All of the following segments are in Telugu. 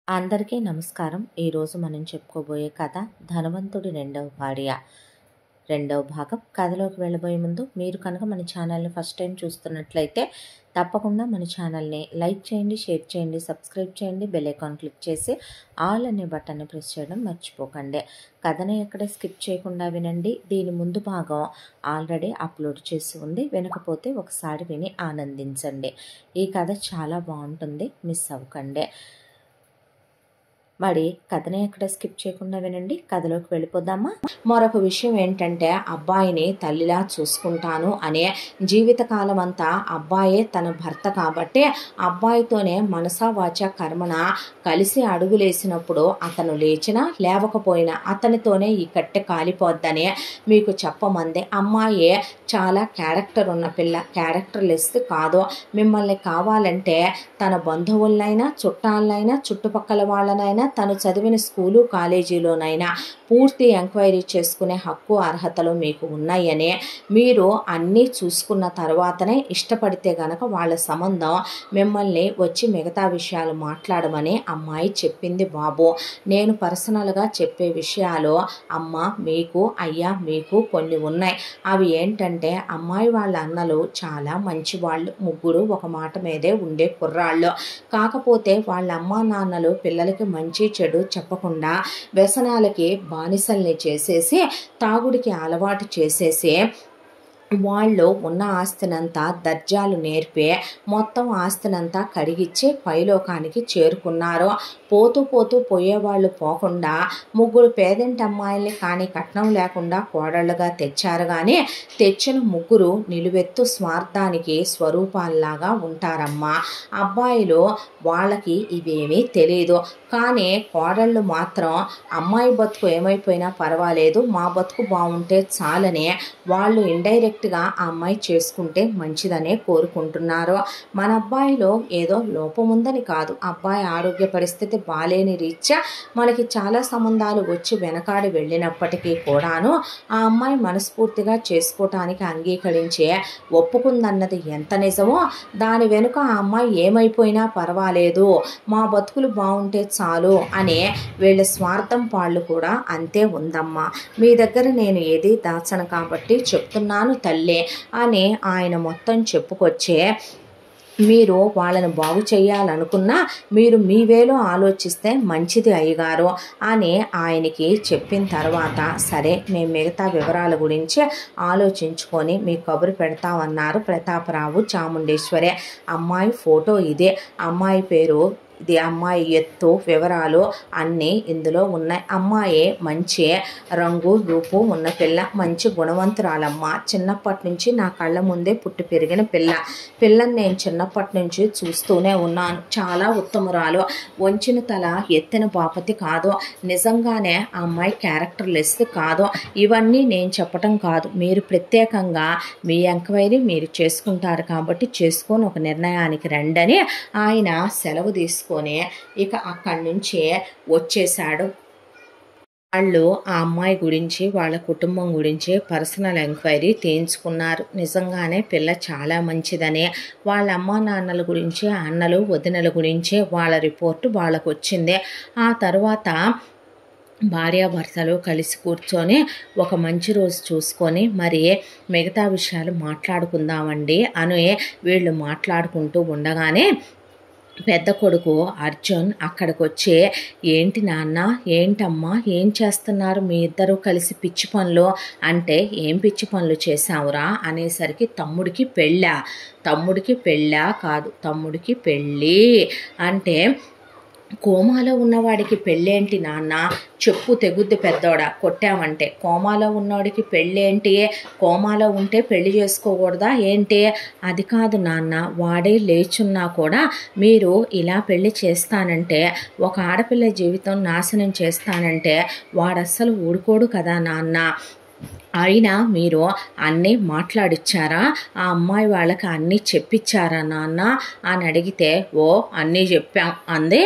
అందరికీ నమస్కారం. ఈరోజు మనం చెప్పుకోబోయే కథ ధనవంతుడి రెండవ భార్య రెండవ భాగం. కథలోకి వెళ్ళబోయే ముందు మీరు కనుక మన ఛానల్ని ఫస్ట్ టైం చూస్తున్నట్లయితే తప్పకుండా మన ఛానల్ని లైక్ చేయండి, షేర్ చేయండి, సబ్స్క్రైబ్ చేయండి, బెల్ ఐకాన్ క్లిక్ చేసి ఆల్ అనే బటన్ని ప్రెస్ చేయడం మర్చిపోకండి. కథని ఎక్కడ స్కిప్ చేయకుండా వినండి. దీని ముందు భాగం ఆల్రెడీ అప్లోడ్ చేసి ఉంది, వినకపోతే ఒకసారి విని ఆనందించండి. ఈ కథ చాలా బాగుంటుంది, మిస్ అవ్వకండి. మరి కథని ఎక్కడ స్కిప్ చేయకుండా వినండి. కథలోకి వెళ్ళిపోదామా. మరొక విషయం ఏంటంటే, అబ్బాయిని తల్లిలా చూసుకుంటాను అనే జీవితకాలం అంతా అబ్బాయే తన భర్త కాబట్టి అబ్బాయితోనే మనసా వాచ కర్మన కలిసి అడుగులేసినప్పుడు అతను లేచినా లేవకపోయినా అతనితోనే ఈ కట్టె కాలిపోద్దని మీకు చెప్పమంది. అమ్మాయే చాలా క్యారెక్టర్ ఉన్న పిల్ల, క్యారెక్టర్ లెస్ కాదు. మిమ్మల్ని కావాలంటే తన బంధువులనైనా, చుట్టాలనైనా, చుట్టుపక్కల వాళ్ళనైనా, తను చదివిన స్కూలు కాలేజీలోనైనా పూర్తి ఎంక్వైరీ చేసుకునే హక్కు అర్హతలు మీకు ఉన్నాయని, మీరు అన్నీ చూసుకున్న తర్వాతనే ఇష్టపడితే గనక వాళ్ళ సంబంధం మిమ్మల్ని వచ్చి మిగతా విషయాలు మాట్లాడమని అమ్మాయి చెప్పింది. బాబు, నేను పర్సనల్గా చెప్పే విషయాలు అమ్మ మీకు, అయ్యా మీకు కొన్ని ఉన్నాయి. అవి ఏంటంటే, అమ్మాయి వాళ్ళ అన్నలు చాలా మంచివాళ్ళు, ముగ్గురు ఒక మాట మీదే ఉండే కుర్రాళ్ళు. కాకపోతే వాళ్ళ అమ్మా నాన్నలు పిల్లలకి మంచి చెడు చెప్పకుండా వ్యసనాలకి బానిసల్ని చేసేసి, తాగుడికి అలవాటు చేసేసి, వాళ్ళు ఉన్న ఆస్తినంతా దర్జాలు నేర్పే మొత్తం ఆస్తినంతా కడిగిచ్చి పైలోకానికి చేరుకున్నారు. పోతూ పోతూ పోయేవాళ్ళు పోకుండా ముగ్గురు పేదింటి అమ్మాయిల్ని కానీ కట్నం లేకుండా కోడళ్ళుగా తెచ్చారు. కానీ తెచ్చిన ముగ్గురు నిలువెత్తు స్వార్థానికి స్వరూపాల్లాగా ఉంటారమ్మా. అబ్బాయిలు వాళ్ళకి ఇవేమీ తెలియదు, కానీ కోడళ్ళు మాత్రం అమ్మాయి బతుకు ఏమైపోయినా పర్వాలేదు, మా బతుకు బాగుంటే చాలని వాళ్ళు ఇండైరెక్ట్గా ఆ అమ్మాయి చేసుకుంటే మంచిదనే కోరుకుంటున్నారు. మన అబ్బాయిలో ఏదో లోపం ఉందని కాదు, అబ్బాయి ఆరోగ్య పరిస్థితి బాలేని రీత్యా మనకి చాలా సంబంధాలు వచ్చి వెనకాడి వెళ్ళినప్పటికీ కూడాను ఆ అమ్మాయి మనస్ఫూర్తిగా చేసుకోవటానికి అంగీకరించే ఒప్పుకుందన్నది ఎంత నిజమో, దాని వెనుక ఆ అమ్మాయి ఏమైపోయినా పర్వాలేదు, మా బతుకులు బాగుంటే చాలు అనే వీళ్ళ స్వార్థం పాళ్ళు కూడా అంతే ఉందమ్మా. మీ దగ్గర నేను ఏది దాచను కాబట్టి చెప్తున్నాను తల్లే అని ఆయన మొత్తం చెప్పుకొచ్చే, మీరు వాళ్ళను బాగు చేయాలనుకున్నా మీరు మీ వేలో ఆలోచిస్తే మంచిది అయ్యగారు అని ఆయనకి చెప్పిన తర్వాత, సరే మేము మిగతా వివరాల గురించి ఆలోచించుకొని మీ కబురు పెడతామన్నారు ప్రతాపరావు, చాముండేశ్వరి. అమ్మాయి ఫోటో ఇదే, అమ్మాయి పేరు ఇది, అమ్మాయి ఎత్తు వివరాలు అన్నీ ఇందులో ఉన్నాయి. అమ్మాయి మంచి రంగు రూపు ఉన్న పిల్ల, మంచి గుణవంతురాలమ్మ. చిన్నప్పటి నుంచి నా కళ్ళ ముందే పుట్టి పెరిగిన పిల్లని నేను చిన్నప్పటి నుంచి చూస్తూనే ఉన్నాను. చాలా ఉత్తమురాలు, వంచిన తల ఎత్తిన బాపతి కాదు. నిజంగానే ఆ అమ్మాయి క్యారెక్టర్ లెస్ కాదు. ఇవన్నీ నేను చెప్పటం కాదు, మీరు ప్రత్యేకంగా మీ ఎంక్వైరీ మీరు చేసుకుంటారు కాబట్టి చేసుకొని ఒక నిర్ణయానికి రండని ఆయన సెలవు తీసుకుని ఇక అక్కడి నుంచి వచ్చేశాడు. వాళ్ళు ఆ అమ్మాయి గురించి, వాళ్ళ కుటుంబం గురించి పర్సనల్ ఎంక్వైరీ తీయించుకున్నారు. నిజంగానే పిల్ల చాలా మంచిదని, వాళ్ళ అమ్మా నాన్నల గురించి, అన్నలు వదినల గురించి వాళ్ళ రిపోర్టు వాళ్ళకు వచ్చింది. ఆ తర్వాత భార్యాభర్తలు కలిసి కూర్చొని ఒక మంచి రోజు చూసుకొని మరి మిగతా విషయాలు మాట్లాడుకుందామండి అని వీళ్ళు మాట్లాడుకుంటూ ఉండగానే పెద్ద కొడుకు అర్జున్ అక్కడికి వచ్చి, ఏంటి నాన్న, ఏంటమ్మా, ఏం చేస్తున్నారు మీ ఇద్దరు కలిసి పిచ్చి పనులు అంటే, ఏం పిచ్చి పనులు చేశావురా అనేసరికి, తమ్ముడికి పెళ్ళా కాదు, తమ్ముడికి పెళ్ళి అంటే, కోమాలో ఉన్నవాడికి పెళ్ళేంటి నాన్న, చెప్పు తెగుద్ది పెద్దోడా, కొట్టామంటే. కోమాలో ఉన్నవాడికి పెళ్ళేంటి, కోమాలో ఉంటే పెళ్లి చేసుకోకూడదా ఏంటి? అది కాదు నాన్న, వాడే లేచున్నా కూడా మీరు ఇలా పెళ్లి చేస్తానంటే, ఒక ఆడపిల్ల జీవితం నాశనం చేస్తానంటే వాడస్సలు ఊడుకోడు కదా నాన్న అయినా మీరు అన్నీ మాట్లాడిచ్చారా, ఆ అమ్మాయి వాళ్ళకి అన్నీ చెప్పించారా నాన్న అని అడిగితే, ఓ అన్నీ చెప్పాం అంది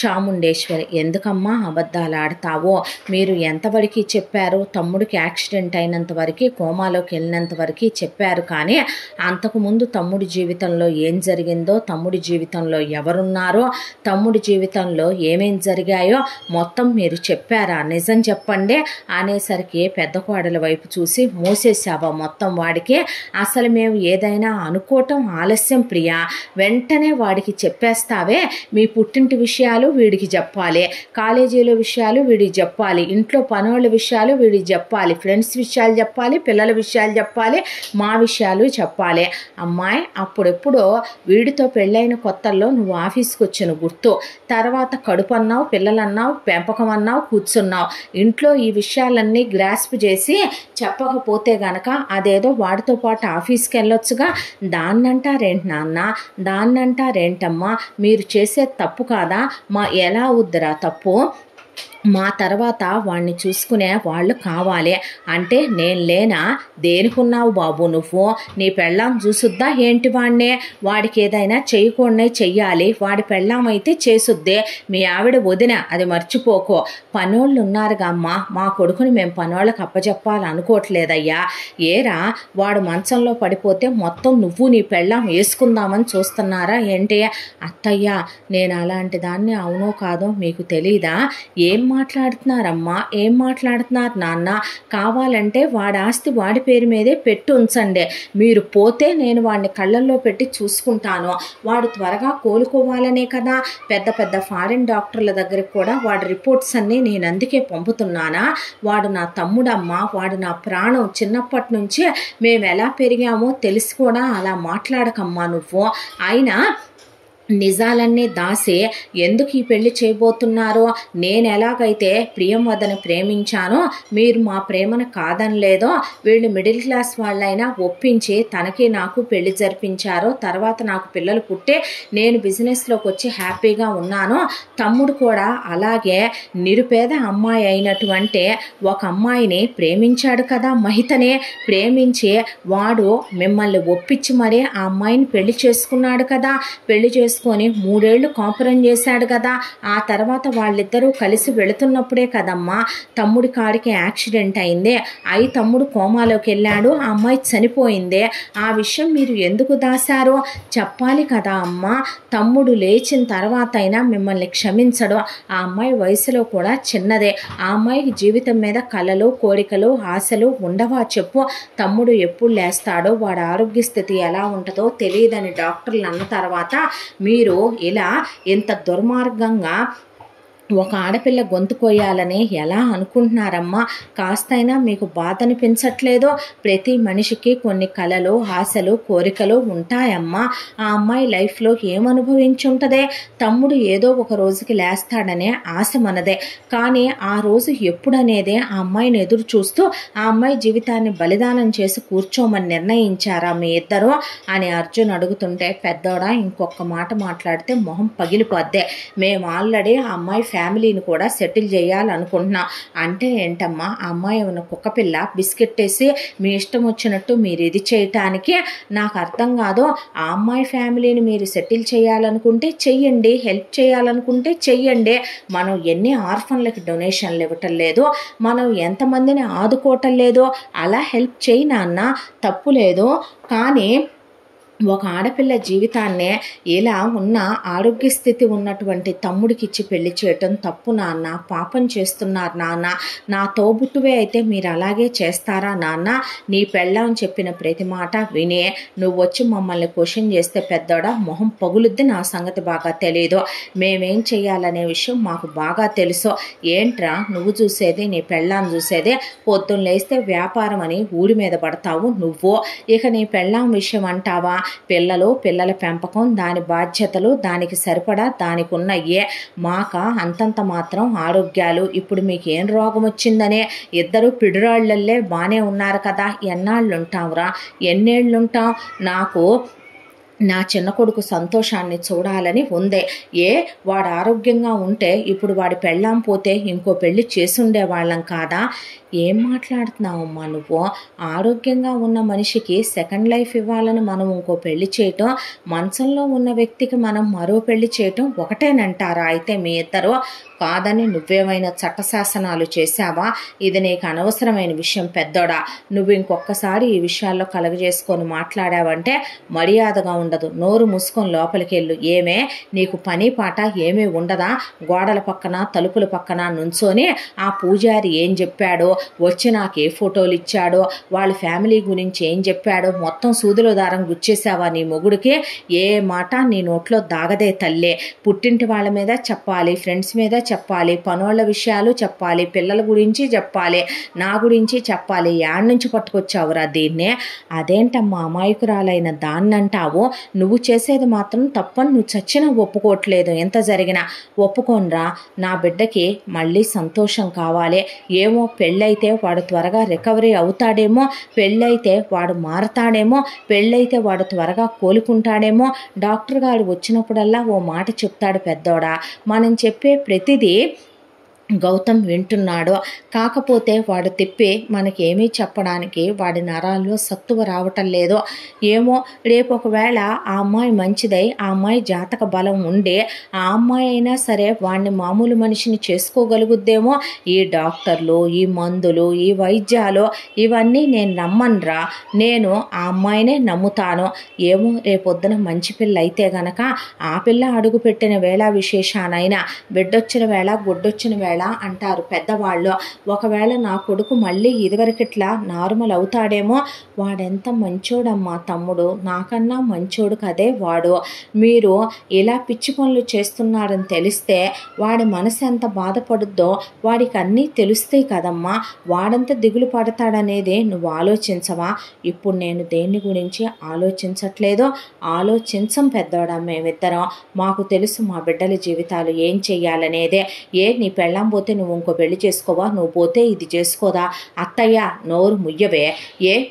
చాముండేశ్వరి. ఎందుకమ్మా అబద్ధాలు ఆడతావో, మీరు ఎంతవరకు చెప్పారు, తమ్ముడికి యాక్సిడెంట్ అయినంత వరకు, కోమాలోకి వెళ్ళినంత వరకు చెప్పారు, కానీ అంతకుముందు తమ్ముడి జీవితంలో ఏం జరిగిందో, తమ్ముడి జీవితంలో ఎవరున్నారో, తమ్ముడి జీవితంలో ఏమేం జరిగాయో మొత్తం మీరు చెప్పారా, నిజం చెప్పండి అనేసరికి పెద్ద కోడల వైపు చూసి, మోసేసావా మొత్తం వాడికి, అసలు మేము ఏదైనా అనుకోవటం ఆలస్యం ప్రియా, వెంటనే వాడికి చెప్పేస్తావే, మీ పుట్టింటి విషయాలు వీడికి చెప్పాలి, కాలేజీలో విషయాలు వీడికి చెప్పాలి, ఇంట్లో పనుల విషయాలు వీడికి చెప్పాలి, ఫ్రెండ్స్ విషయాలు చెప్పాలి, పిల్లల విషయాలు చెప్పాలి, మా విషయాలు చెప్పాలి. అమ్మాయి అప్పుడెప్పుడో వీడితో పెళ్ళైన కొత్తల్లో నువ్వు ఆఫీస్కి వచ్చిన గుర్తు, తర్వాత కడుపు అన్నావు, పిల్లలన్నావు, పెంపకం అన్నావు, కూర్చున్నావు. ఇంట్లో ఈ విషయాలన్నీ గ్రాస్ప్ చేసి చెప్పకపోతే గనక అదేదో వాడితో పాటు ఆఫీస్కి వెళ్ళొచ్చుగా. దాన్నంటారేంటి నాన్న, దాన్నంటారేంటమ్మా, మీరు చేసే తప్పు కాదా, మా ఎలా అవుద్దిరా తప్పు, మా తర్వాత వాడిని చూసుకునే వాళ్ళు కావాలి అంటే నేను లేనా, దేనికున్నావు బాబు నువ్వు, నీ పెళ్ళాం చూసుద్దా ఏంటి వాడినే, వాడికి ఏదైనా చేయకుండా చెయ్యాలి, వాడి పెళ్ళాం అయితే చేసుద్దే, మీ ఆవిడ వదిన అది మర్చిపోకో, పనోళ్ళు ఉన్నారుగా అమ్మ, మా కొడుకుని మేము పనోళ్ళకి అప్పచెప్పాలనుకోవట్లేదయ్యా, ఏరా వాడు మంచంలో పడిపోతే మొత్తం నువ్వు నీ పెళ్ళాం వేసుకుందామని చూస్తున్నారా ఏంటి. అత్తయ్య నేను అలాంటి దాన్ని అవునో కాదో మీకు తెలీదా, ఏం మాట్లాడుతున్నారమ్మా, ఏం మాట్లాడుతున్నారు నాన్న, కావాలంటే వాడి ఆస్తి వాడి పేరు మీదే పెట్టి ఉంచండి, మీరు పోతే నేను వాడిని కళ్ళల్లో పెట్టి చూసుకుంటాను, వాడు త్వరగా కోలుకోవాలనే కదా పెద్ద పెద్ద ఫారిన్ డాక్టర్ల దగ్గరికి కూడా వాడి రిపోర్ట్స్ అన్నీ నేను అందుకే పంపుతున్నానా, వాడు నా తమ్ముడమ్మా, వాడు నా ప్రాణం, చిన్నప్పటి నుంచే మేము ఎలా పెరిగామో తెలిసి కూడా అలా మాట్లాడకమ్మా నువ్వు. అయినా నిజాలన్నీ దాసి ఎందుకు ఈ పెళ్లి చేయబోతున్నారో, నేను ఎలాగైతే ప్రియంవదని ప్రేమించానో మీరు మా ప్రేమను కాదనలేదో, వీళ్ళు మిడిల్ క్లాస్ వాళ్ళైనా ఒప్పించి తనకి నాకు పెళ్లి జరిపించారో, తర్వాత నాకు పిల్లలు పుట్టే నేను బిజినెస్లోకి వచ్చి హ్యాపీగా ఉన్నానో, తమ్ముడు కూడా అలాగే నిరుపేద అమ్మాయి అయినటువంటి ఒక అమ్మాయిని ప్రేమించాడు కదా, మహితనే ప్రేమించి వాడు మిమ్మల్ని ఒప్పించి మరీ ఆ అమ్మాయిని పెళ్లి చేసుకున్నాడు కదా, పెళ్లి చేసుకుని 3 ఏళ్ళు కాపురం చేశాడు కదా, ఆ తర్వాత వాళ్ళిద్దరూ కలిసి వెళుతున్నప్పుడే కదమ్మా తమ్ముడి కాడికి యాక్సిడెంట్ అయింది, అయి తమ్ముడు కోమాలోకి వెళ్ళాడు, ఆ అమ్మాయి చనిపోయింది, ఆ విషయం మీరు ఎందుకు దాశారో చెప్పాలి కదా అమ్మా, తమ్ముడు లేచిన తర్వాత అయినా మిమ్మల్ని క్షమించడు, ఆ అమ్మాయి వయసులో కూడా చిన్నదే, ఆ అమ్మాయికి జీవితం మీద కలలు, కోరికలు, ఆశలు ఉండవా చెప్పు, తమ్ముడు ఎప్పుడు లేస్తాడో, వాడి ఆరోగ్య స్థితి ఎలా ఉంటుందో తెలియదని డాక్టర్లు అన్న తర్వాత మీరు ఇలా ఇంత దుర్మార్గంగా ఒక ఆడపిల్ల గొంతు కోయాలని ఎలా అనుకుంటున్నారమ్మా, కాస్తైనా మీకు బాధ అనిపించట్లేదో, ప్రతి మనిషికి కొన్ని కలలు, ఆశలు, కోరికలు ఉంటాయమ్మా, ఆ అమ్మాయి లైఫ్లో ఏమనుభవించుంటుందే, తమ్ముడు ఏదో ఒక రోజుకి లేస్తాడనే ఆశ మనదే, కానీ ఆ రోజు ఎప్పుడనేదే ఆ అమ్మాయిని ఎదురు చూస్తూ ఆ అమ్మాయి జీవితాన్ని బలిదానం చేసి కూర్చోమని నిర్ణయించారా మీ ఇద్దరు అని అర్జున్ అడుగుతుంటే, పెద్దోడా ఇంకొక మాట మాట్లాడితే మొహం పగిలిపోద్దే, మేము ఆల్రెడీ ఆ అమ్మాయి ఫ్యామిలీని కూడా సెటిల్ చేయాలనుకుంటున్నాం. అంటే ఏంటమ్మా, ఆ అమ్మాయి ఉన్న కుక్కపిల్ల బిస్కెట్ వేసి మీ ఇష్టం వచ్చినట్టు మీరు ఇది చేయటానికి నాకు అర్థం కాదు. ఆ అమ్మాయి ఫ్యామిలీని మీరు సెటిల్ చేయాలనుకుంటే చెయ్యండి, హెల్ప్ చేయాలనుకుంటే చెయ్యండి. మనం ఎన్ని ఆర్ఫన్లకి డొనేషన్లు ఇవ్వటం లేదు, మనం ఎంతమందిని ఆదుకోవటం లేదో, అలా హెల్ప్ చేయి నాన్న, తప్పు లేదు. కానీ ఒక ఆడపిల్ల జీవితాన్నే ఇలా ఉన్న ఆరోగ్య స్థితి ఉన్నటువంటి తమ్ముడికి ఇచ్చి పెళ్లి చేయటం తప్పు నాన్న, పాపం చేస్తున్నారు నాన్న, నా తోబుట్టువే అయితే మీరు అలాగే చేస్తారా నాన్న, నీ పెళ్ళాం చెప్పిన ప్రతి మాట వినే నువ్వు వచ్చి మమ్మల్ని క్వశ్చన్ చేస్తే పెద్దోడా మొహం పగులుద్ది, నా సంగతి బాగా తెలియదు, మేమేం చెయ్యాలనే విషయం మాకు బాగా తెలుసు. ఏంట్రా నువ్వు చూసేది, నీ పెళ్ళాం చూసేదే, పొద్దున్న లేస్తే వ్యాపారం అని ఊడి మీద పడతావు నువ్వు, ఇక నీ పెళ్ళాం విషయం అంటావా, పిల్లలు, పిల్లల పెంపకం, దాని బాధ్యతలు, దానికి సరిపడా దానికి ఉన్నయ్యే, మాక అంతంత మాత్రం ఆరోగ్యాలు, ఇప్పుడు మీకు ఏం రోగం వచ్చిందనే ఇద్దరు పిడురాళ్ళల్లే బాగానే ఉన్నారు కదా, ఎన్నాళ్ళు ఉంటావురా, ఎన్నేళ్ళుంటాం, నాకు నా చిన్న కొడుకు సంతోషాన్ని చూడాలని ఉందే, వాడు ఆరోగ్యంగా ఉంటే ఇప్పుడు వాడి పెళ్ళాం పోతే ఇంకో పెళ్లి చేసుండే వాళ్ళం కాదా, ఏం మాట్లాడుతున్నావమ్మా నువ్వు? ఆరోగ్యంగా ఉన్న మనిషికి సెకండ్ లైఫ్ ఇవ్వాలని మనం ఇంకో పెళ్లి చేయటం, మంచంలో ఉన్న వ్యక్తికి మనం మరో పెళ్లి చేయటం ఒకటేనంటారా? అయితే మీ ఇద్దరు కాదని నువ్వేమైనా చట్టశాసనాలు చేశావా? ఇది నీకు అనవసరమైన విషయం పెద్దోడా. నువ్వు ఇంకొకసారి ఈ విషయాల్లో కలగజేసుకొని మాట్లాడావంటే మర్యాదగా ఉండదు. నోరు మూసుకొని లోపలికి వెళ్ళు. ఏమే నీకు పని పాట ఏమీ ఉండదా? గోడల పక్కన తలుపుల పక్కన నుంచొని ఆ పూజారి ఏం చెప్పాడో, వచ్చి నాకు ఏ ఫోటోలు ఇచ్చాడో, వాళ్ళ ఫ్యామిలీ గురించి ఏం చెప్పాడో మొత్తం సూదులో దారం గుచ్చేసావా నీ మొగుడికి? ఏ మాట నీ నోట్లో దాగదే తల్లే. పుట్టింటి వాళ్ళ మీద చెప్పాలి, ఫ్రెండ్స్ మీద చెప్పాలి, పనోళ్ళ విషయాలు చెప్పాలి, పిల్లల గురించి చెప్పాలి, నా గురించి చెప్పాలి. యాడ్ నుంచి పట్టుకొచ్చావురా దీన్నే? అదేంటమ్మా అమాయకురాలైన దాన్నంటావు? నువ్వు చేసేది మాత్రం తప్పని నువ్వు చచ్చినా ఒప్పుకోవట్లేదు. ఎంత జరిగినా ఒప్పుకోనరా. నా బిడ్డకి మళ్ళీ సంతోషం కావాలి. ఏమో పెళ్ళైతే వాడు త్వరగా రికవరీ అవుతాడేమో, పెళ్ళైతే వాడు మారతాడేమో, పెళ్ళైతే వాడు త్వరగా కోలుకుంటాడేమో. డాక్టర్ గారు వచ్చినప్పుడల్లా ఓ మాట చెప్తాడు పెద్దోడా, మనం చెప్పే ప్రతిదీ గౌతమ్ వింటున్నాడు. కాకపోతే వాడు తిప్పి మనకేమీ చెప్పడానికి వాడి నరాల్లో సత్తువ రావటం లేదు. ఏమో రేపు ఒకవేళ ఆ అమ్మాయి మంచిదై ఆ అమ్మాయి జాతక బలం ఉండి ఆ అమ్మాయి అయినా సరే వాడిని మామూలు మనిషిని చేసుకోగలుగుద్దేమో. ఈ డాక్టర్లు, ఈ మందులు, ఈ వైద్యాలు ఇవన్నీ నేను నమ్మనురా. నేను ఆ అమ్మాయినే నమ్ముతాను. ఏమో రేపొద్దున మంచి పిల్ల అయితే గనక ఆ పిల్ల అడుగు పెట్టిన వేళ విశేషానైనా బిడ్డొచ్చిన వేళ గుడ్డొచ్చిన వేళ అంటారు పెద్దవాళ్ళు. ఒకవేళ నా కొడుకు మళ్ళీ ఇదివరకిట్లా నార్మల్ అవుతాడేమో. వాడెంత మంచోడమ్మా తమ్ముడు, నాకన్నా మంచోడు కదే వాడు. మీరు ఇలా పిచ్చి పనులు చేస్తున్నారని తెలిస్తే వాడి మనసు ఎంత బాధపడుద్దో వాడికి అన్నీ తెలుస్తాయి కదమ్మా. వాడంత దిగులు పడతాడనేది నువ్వు ఆలోచించవా? ఇప్పుడు నేను దేని గురించి ఆలోచించట్లేదో ఆలోచించం పెద్దోడా. మేమిద్దరం మాకు తెలుసు మా బిడ్డల జీవితాలు ఏం చెయ్యాలనేదే. నీ పెళ్ళాం పోతే నువ్వు ఇంకో పెళ్లి చేసుకోవా? నువ్వు పోతే ఇది చేసుకోదా? అత్తయ్య నోరు ముయ్యవే.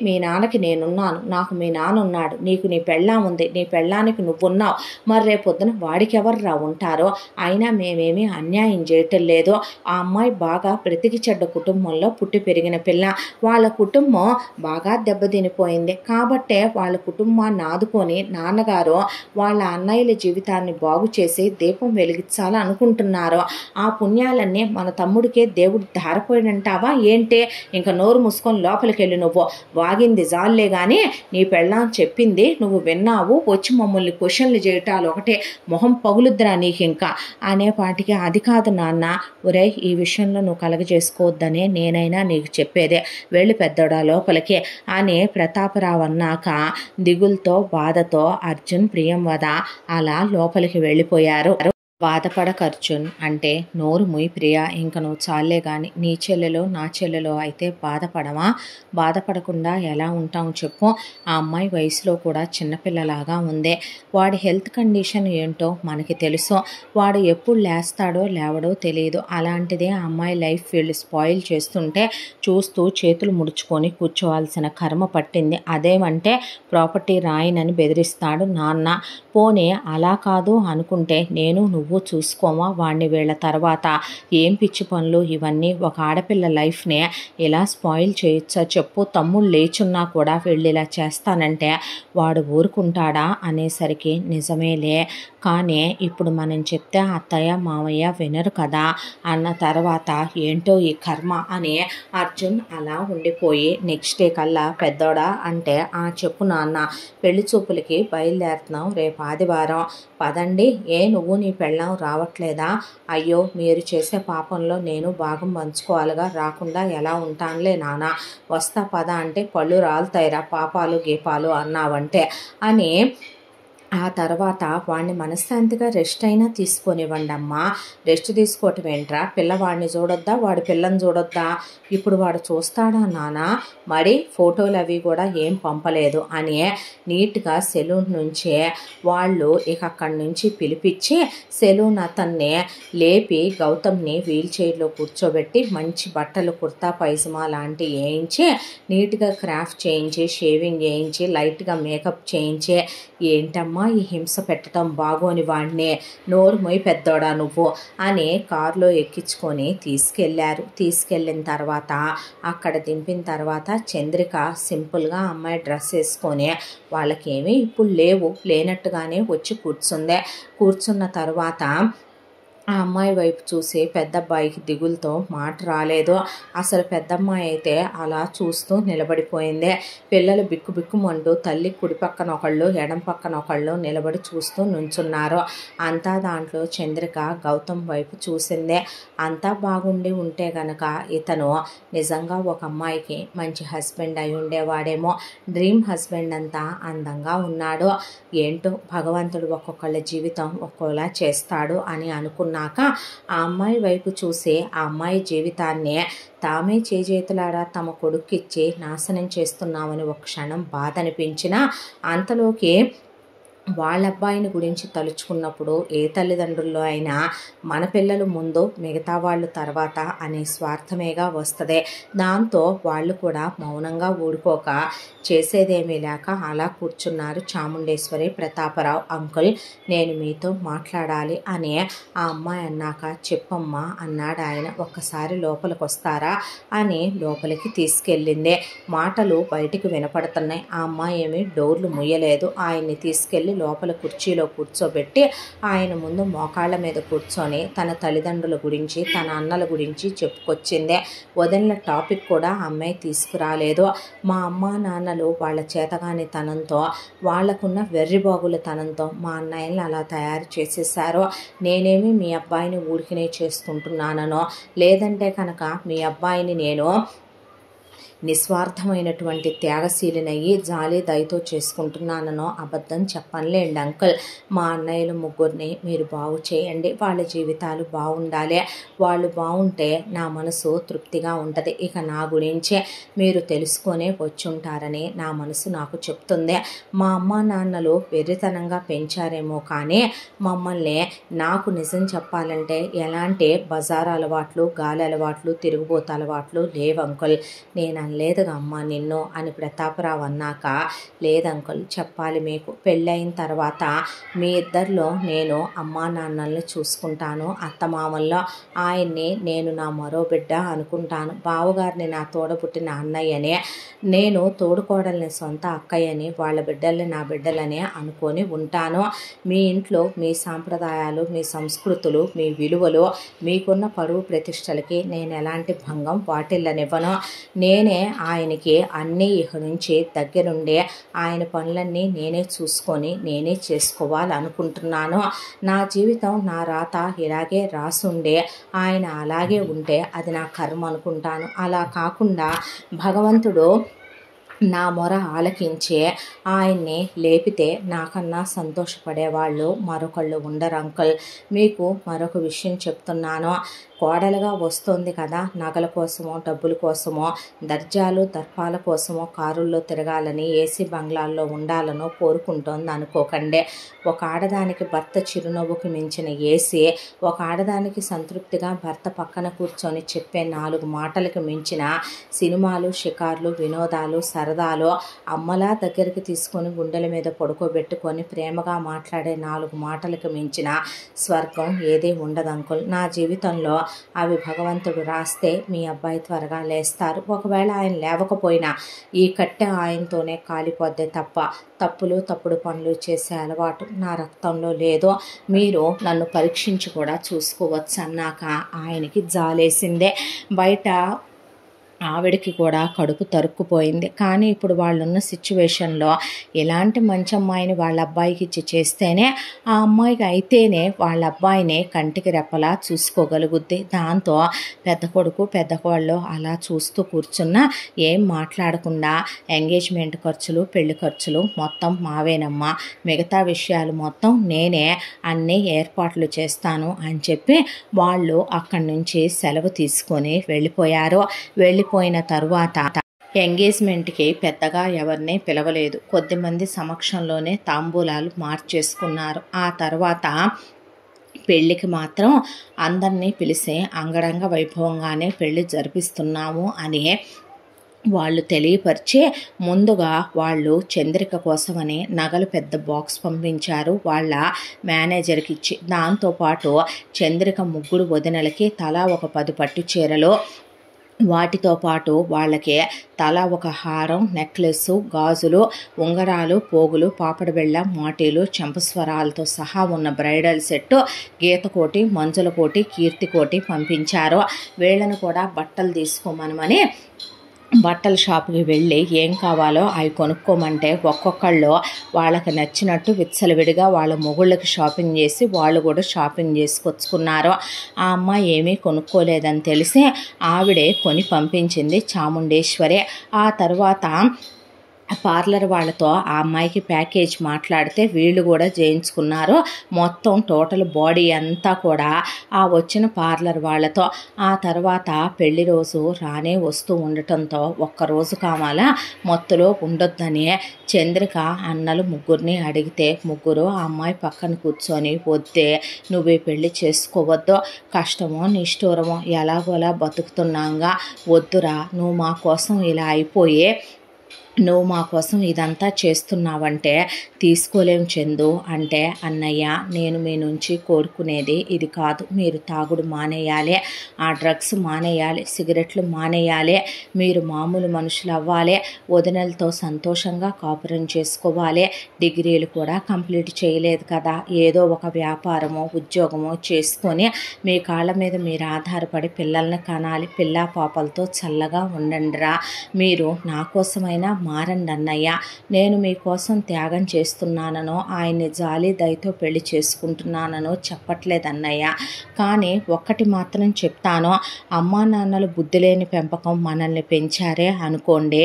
మీ నాన్నకి నేనున్నాను, నాకు మీ నాన్న ఉన్నాడు, నీకు నీ పెళ్ళాం ఉంది, నీ పెళ్ళానికి నువ్వున్నావు. మరి రేపొద్దున వాడికి ఎవర్రా ఉంటారో? అయినా మేమేమీ అన్యాయం చేయటం లేదు. ఆ అమ్మాయి బాగా బ్రతికి చెడ్డ కుటుంబంలో పుట్టి పెరిగిన పిల్ల. వాళ్ళ కుటుంబం బాగా దెబ్బతినిపోయింది కాబట్టే వాళ్ళ కుటుంబాన్ని ఆదుకొని నాన్నగారు వాళ్ళ అన్నయ్యల జీవితాన్ని బాగు చేసి దీపం వెలిగించాలని అనుకుంటున్నారు. ఆ పుణ్యాలన్నీ మన తమ్ముడికే దేవుడు ధారపోయినంటావా ఏంటి? ఇంకా నోరు మూసుకొని లోపలికి వెళ్ళి నువ్వు వాగింది జాలే కానీ నీ పెళ్ళాం చెప్పింది నువ్వు విన్నావు. వచ్చి మమ్మల్ని క్వశ్చన్లు చేయటాలు ఒకటే. మొహం పగులుద్దురా నీకు ఇంకా అనేపాటికి అది కాదు నాన్న. ఒరే ఈ విషయంలో నువ్వు కలగజేసుకోవద్దనే నేనైనా నీకు చెప్పేదే. వెళ్ళి పెద్దోడా లోపలికి అని ప్రతాపరావు అన్నాక దిగులతో బాధతో అర్జున్ ప్రియంవద అలా లోపలికి వెళ్ళిపోయారు. బాధపడకు అర్జున్ అంటే నోరు ముయి ప్రియా, ఇంక నువ్వు చాలే కానీ నీ చెల్లెలో నా చెల్లెలో అయితే బాధపడమా? బాధపడకుండా ఎలా ఉంటాం చెప్పు? ఆ అమ్మాయి వయసులో కూడా చిన్నపిల్లలాగా ఉంది. వాడి హెల్త్ కండిషన్ ఏంటో మనకి తెలుసు. వాడు ఎప్పుడు లేస్తాడో లేవడో తెలియదు. అలాంటిదే ఆ అమ్మాయి లైఫ్ ఫీల్డ్ స్పాయిల్ చేస్తుంటే చూస్తూ చేతులు ముడుచుకొని కూర్చోవాల్సిన కర్మ పట్టింది. అదేమంటే ప్రాపర్టీ రాయినని బెదిరిస్తాడు నాన్న. పోనీ అలా కాదు అనుకుంటే నేను నువ్వు చూసుకోమా వాడిని? వీళ్ళ తర్వాత ఏం పిచ్చి పనులు ఇవన్నీ? ఒక ఆడపిల్ల లైఫ్ని ఇలా స్పాయిల్ చేయొచ్చా చెప్పు? తమ్ముళ్ళు లేచున్నా కూడా వీళ్ళు ఇలా చేస్తానంటే వాడు ఊరుకుంటాడా అనేసరికి నిజమేలే, కానీ ఇప్పుడు మనం చెప్తే అత్తయ్య మామయ్య వినరు కదా అన్న తర్వాత ఏంటో ఈ కర్మ అని అర్జున్ అలా ఉండిపోయి నెక్స్ట్ డే కల్లా పెద్దోడా అంటే చెప్పు నాన్న, పెళ్లి చూపులకి బయలుదేరుతున్నాం రేపు ఆదివారం, పదండి. నువ్వు నీ పెళ్ళాం రావట్లేదా? అయ్యో మీరు చేసే పాపంలో నేను భాగం పంచుకోవాలిగా, రాకుండా ఎలా ఉంటానులే నాన్న, వస్తా పద అంటే పళ్ళు రాలుతాయిరా పాపాలు గీపాలు అన్నావంటే అని ఆ తర్వాత వాడిని మనశ్శాంతిగా రెస్ట్ అయినా తీసుకొనివ్వండి అమ్మా. రెస్ట్ తీసుకోవటం ఏంట్రా? పిల్లవాడిని చూడొద్దా? వాడి పిల్లని చూడొద్దా? ఇప్పుడు వాడు చూస్తాడా నాన్న? మరి ఫోటోలు అవి కూడా ఏం పంపలేదు అని నీట్గా సెలూన్ నుంచే వాళ్ళు ఇక అక్కడి నుంచి పిలిపించి సెలూన్ అతన్ని లేపి గౌతమ్ని వీల్ చైర్లో కూర్చోబెట్టి మంచి బట్టలు కుర్తా పైజమా లాంటివి వేయించి నీట్గా క్రాఫ్ట్ చేయించి షేవింగ్ చేయించి లైట్గా మేకప్ చేయించి ఏంటమ్మా అమ్మాయి హింస పెట్టడం బాగోని వాడినే, నోరు మొయ్యి పెద్దోడా నువ్వు అని కారులో ఎక్కించుకొని తీసుకెళ్ళిన తర్వాత అక్కడ దింపిన తర్వాత చంద్రిక సింపుల్గా అమ్మాయి డ్రెస్ వేసుకొని వాళ్ళకేమీ ఇప్పుడు లేనట్టుగానే వచ్చి కూర్చున్న తర్వాత ఆ అమ్మాయి వైపు చూసి పెద్దబ్బాయికి దిగులతో మాట రాలేదు. అసలు పెద్దమ్మాయి అయితే అలా చూస్తూ నిలబడిపోయింది. పిల్లలు బిక్కుమంటూ తల్లి కుడి పక్కన ఒకళ్ళు ఎడం పక్కన ఒకళ్ళు నిలబడి చూస్తూ నుంచున్నారు. అంతా దాంట్లో చంద్రిక గౌతమ్ వైపు చూసింది. అంతా బాగుండి ఉంటే గనక ఇతను నిజంగా ఒక అమ్మాయికి మంచి హస్బెండ్ అయి ఉండేవాడేమో. డ్రీమ్ హస్బెండ్ అంతా అందంగా ఉన్నాడు. ఏంటో భగవంతుడు ఒక్కొక్కళ్ళ జీవితం ఒక్కోలా చేస్తాడు అని అనుకున్నాక ఆ అమ్మాయి వైపు చూసి ఆ అమ్మాయి జీవితాన్ని తామే చేజేతులారా తమ కొడుక్కిచ్చి నాశనం చేస్తున్నామని ఒక క్షణం బాధ అనిపించినా అంతలోకి వాళ్ళ అబ్బాయిని గురించి తలుచుకున్నప్పుడు ఏ తల్లిదండ్రుల్లో అయినా మన పిల్లలు ముందు మిగతా వాళ్ళు తర్వాత అనే స్వార్థమేగా వస్తుంది. దాంతో వాళ్ళు కూడా మౌనంగా ఊడుకోక చేసేదేమీ లేక అలా కూర్చున్నారు. చాముండేశ్వరి, ప్రతాపరావు అంకుల్ నేను మీతో మాట్లాడాలి అని ఆ అమ్మాయి అన్నాక చెప్పమ్మా అన్నాడు ఆయన. ఒక్కసారి లోపలికి వస్తారా అని లోపలికి తీసుకెళ్ళింది. మాటలు బయటికి వినపడుతున్నాయి. ఆ అమ్మాయి ఏమీ డోర్లు ముయ్యలేదు. ఆయన్ని తీసుకెళ్ళి లోపల కుర్చీలో కూర్చోబెట్టి ఆయన ముందు మోకాళ్ళ మీద కూర్చొని తన తల్లిదండ్రుల గురించి తన అన్నల గురించి చెప్పుకొచ్చింది. వదిలిన టాపిక్ కూడా అమ్మాయి తీసుకురాలేదు. మా అమ్మ నాన్నలు వాళ్ళ చేతగాని తనంతో వాళ్ళకున్న వెర్రిబాగుల తనంతో మా అన్నయ్యని అలా తయారు చేసేసారో, నేనేమి మీ అబ్బాయిని ఊరికినే చేసుకుంటున్నానో లేదంటే కనుక మీ అబ్బాయిని నేను నిస్వార్థమైనటువంటి త్యాగశీలినయ్యి జాలి దయతో చేసుకుంటున్నానో అబద్ధం చెప్పనులేండి అంకుల్. మా అన్నయ్యలు ముగ్గురిని మీరు బాగు చేయండి. వాళ్ళ జీవితాలు బాగుండాలి. వాళ్ళు బాగుంటే నా మనసు తృప్తిగా ఉంటుంది. ఇక నా గురించే మీరు తెలుసుకొనే వచ్చుంటారని నా మనసు నాకు చెప్తుంది. మా అమ్మ నాన్నలు వెర్రితనంగా పెంచారేమో కానీ మమ్మల్ని నాకు నిజం చెప్పాలంటే ఎలాంటి బజారు అలవాట్లు, గాలి అలవాట్లు, తిరుగుబోతు అలవాట్లు లేవు అంకుల్. నేను లేదుగా అమ్మ నిన్ను అని ప్రతాపరావు అన్నాక లేదంకుల్ చెప్పాలి. మీకు పెళ్ళయిన తర్వాత మీ ఇద్దరిలో నేను అమ్మా నాన్నల్ని చూసుకుంటాను. అత్తమామల్లో ఆయన్ని నేను నా మరో బిడ్డ అనుకుంటాను. బావగారిని నా తోడబుట్టిన అన్నయ్యనే, నేను తోడుకోడల్ని సొంత అక్కయ్యని, వాళ్ళ బిడ్డల్ని నా బిడ్డలని అనుకొని ఉంటాను. మీ ఇంట్లో మీ సాంప్రదాయాలు, మీ సంస్కృతులు, మీ విలువలు, మీకున్న పరువు ప్రతిష్టలకి నేను ఎలాంటి భంగం వాటిల్లనివ్వను. నేనే ఆయనకి అన్నీ ఇక నుంచి దగ్గరుండే ఆయన పనులన్నీ నేనే చూసుకొని నేనే చేసుకోవాలనుకుంటున్నాను. నా జీవితం నా రాత ఇలాగే రాసుండే ఆయన అలాగే ఉంటే అది నా కర్మ అనుకుంటాను. అలా కాకుండా భగవంతుడు నా మొర ఆలకించే ఆయన్ని లేపితే నాకన్నా సంతోషపడేవాళ్ళు మరొకళ్ళు ఉండరు అంకుల్. మీకు మరొక విషయం చెప్తున్నాను. కోడలుగా వస్తుంది కదా, నగల కోసమో డబ్బుల కోసమో దర్జాలు దర్పాల కోసమో కారుల్లో తిరగాలని ఏసీ బంగ్లాల్లో ఉండాలనో కోరుకుంటోంది అనుకోకండి. ఒక ఆడదానికి భర్త చిరునవ్వుకి మించిన ఏసీ, ఒక ఆడదానికి సంతృప్తిగా భర్త పక్కన కూర్చొని చెప్పే 4 మాటలకు మించిన సినిమాలు, షికార్లు, వినోదాలు, సరదాలు, అమ్మలా దగ్గరికి తీసుకొని గుండెల మీద పడుకోబెట్టుకొని ప్రేమగా మాట్లాడే 4 మాటలకు మించిన స్వర్గం ఏదీ ఉండదు అంకుల్. నా జీవితంలో అవి భగవంతుడు రాస్తే మీ అబ్బాయి త్వరగా లేస్తారు. ఒకవేళ ఆయన లేవకపోయినా ఈ కట్టె ఆయనతోనే కాలిపోద్దే తప్ప తప్పుడు పనులు చేసే అలవాటు నా రక్తంలో లేదో. మీరు నన్ను పరీక్షించి కూడా చూసుకోవచ్చు అన్నాక ఆయనకి జాలేసిందే. బయట ఆవిడకి కూడా కడుపు తరుక్కుపోయింది. కానీ ఇప్పుడు వాళ్ళున్న సిచ్యువేషన్లో ఎలాంటి మంచి అమ్మాయిని వాళ్ళ అబ్బాయికి ఇచ్చి చేస్తేనే ఆ అమ్మాయికి అయితేనే వాళ్ళ అబ్బాయిని కంటికి రెప్పలా చూసుకోగలుగుద్ది. దాంతో పెద్ద కొడుకు పెద్ద కోళ్ళు అలా చూస్తూ కూర్చున్నా ఏం మాట్లాడకుండా ఎంగేజ్మెంట్ ఖర్చులు, పెళ్లి ఖర్చులు మొత్తం మావేనమ్మా, మిగతా విషయాలు మొత్తం నేనే అన్నీ ఏర్పాట్లు చేస్తాను అని చెప్పి వాళ్ళు అక్కడి నుంచి సెలవు తీసుకొని వెళ్ళిపోయారు. వెళ్ళిపోయిన తరువాత ఎంగేజ్మెంట్కి పెద్దగా ఎవరిని పిలవలేదు. కొద్దిమంది సమక్షంలోనే తాంబూలాలు మార్చేసుకున్నారు. ఆ తర్వాత పెళ్ళికి మాత్రం అందరినీ పిలిచి అంగరంగ వైభవంగానే పెళ్ళి జరిపిస్తున్నాము అని వాళ్ళు తెలియపరిచి ముందుగా వాళ్ళు చంద్రిక కోసమని నగలు పెద్ద బాక్స్ పంపించారు వాళ్ళ మేనేజర్కి ఇచ్చి. దాంతోపాటు చంద్రిక ముగ్గురు వదినలకి తలా ఒక 10 పట్టు చీరలు, వాటితో పాటు వాళ్ళకి తలా ఒక హారం, నెక్లెస్, గాజులు, ఉంగరాలు, పోగులు, పాపడి బెళ్ళ, మాటీలు, చెంపస్వరాలతో సహా ఉన్న బ్రైడల్ సెట్ గీతకోటి, మంజులకోటి, కీర్తికోటి పంపించారు. వీళ్ళను కూడా బట్టలు తీసుకోమనమని బట్టల షాపుకి వెళ్ళి ఏం కావాలో అవి కొనుక్కోమంటే ఒక్కొక్కళ్ళు వాళ్ళకి నచ్చినట్టు విచ్చలవిడిగా వాళ్ళ మొగుళ్ళకి షాపింగ్ చేసి వాళ్ళు కూడా షాపింగ్ చేసుకొచ్చుకున్నారు. ఆ అమ్మాయి ఏమీ కొనుక్కోలేదని తెలిసి ఆవిడే కొని పంపించింది చాముండేశ్వరి. ఆ తర్వాత పార్లర్ వాళ్ళతో ఆ అమ్మాయికి ప్యాకేజ్ మాట్లాడితే వీళ్ళు కూడా చేయించుకున్నారు. మొత్తం టోటల్ బాడీ అంతా కూడా ఆ వచ్చిన పార్లర్ వాళ్ళతో. ఆ తర్వాత పెళ్లి రోజు రానే వస్తూ ఉండటంతో ఒక్కరోజు కావాల మొత్తులో ఉండొద్దని చంద్రిక అన్నలు ముగ్గురిని అడిగితే ముగ్గురు ఆ అమ్మాయి పక్కన కూర్చొని వద్దే, నువ్వే పెళ్లి చేసుకోవద్దు, కష్టమో నిష్ఠూరమో ఎలాగోలా బతుకుతున్నాగా, వద్దురా, నువ్వు మా కోసం ఇలా అయిపోయే, నువ్వు మా కోసం ఇదంతా చేస్తున్నావంటే తీసుకోలేం చందు అంటే, అన్నయ్య నేను మీ నుంచి కోరుకునేది ఇది కాదు, మీరు తాగుడు మానేయాలి, ఆ డ్రగ్స్ మానేయాలి, సిగరెట్లు మానేయాలి, మీరు మామూలు మనుషులు అవ్వాలి, వదినలతో సంతోషంగా కాపురం చేసుకోవాలి, డిగ్రీలు కూడా కంప్లీట్ చేయలేదు కదా, ఏదో ఒక వ్యాపారమో ఉద్యోగమో చేసుకొని మీ కాళ్ళ మీద మీరు ఆధారపడి పిల్లల్ని కనాలి, పిల్లా పాపలతో చల్లగా ఉండండిరా, మీరు నా కోసమైనా మారండి అన్నయ్య, నేను మీకోసం త్యాగం చేస్తున్నాననో ఆయన్ని జాలి దయతో పెళ్లి చేసుకుంటున్నాననో చెప్పట్లేదన్నయ్య, కానీ ఒక్కటి మాత్రం చెప్తాను, అమ్మా నాన్నలు బుద్ధి లేని పెంపకం మనల్ని పెంచారే అనుకోండి,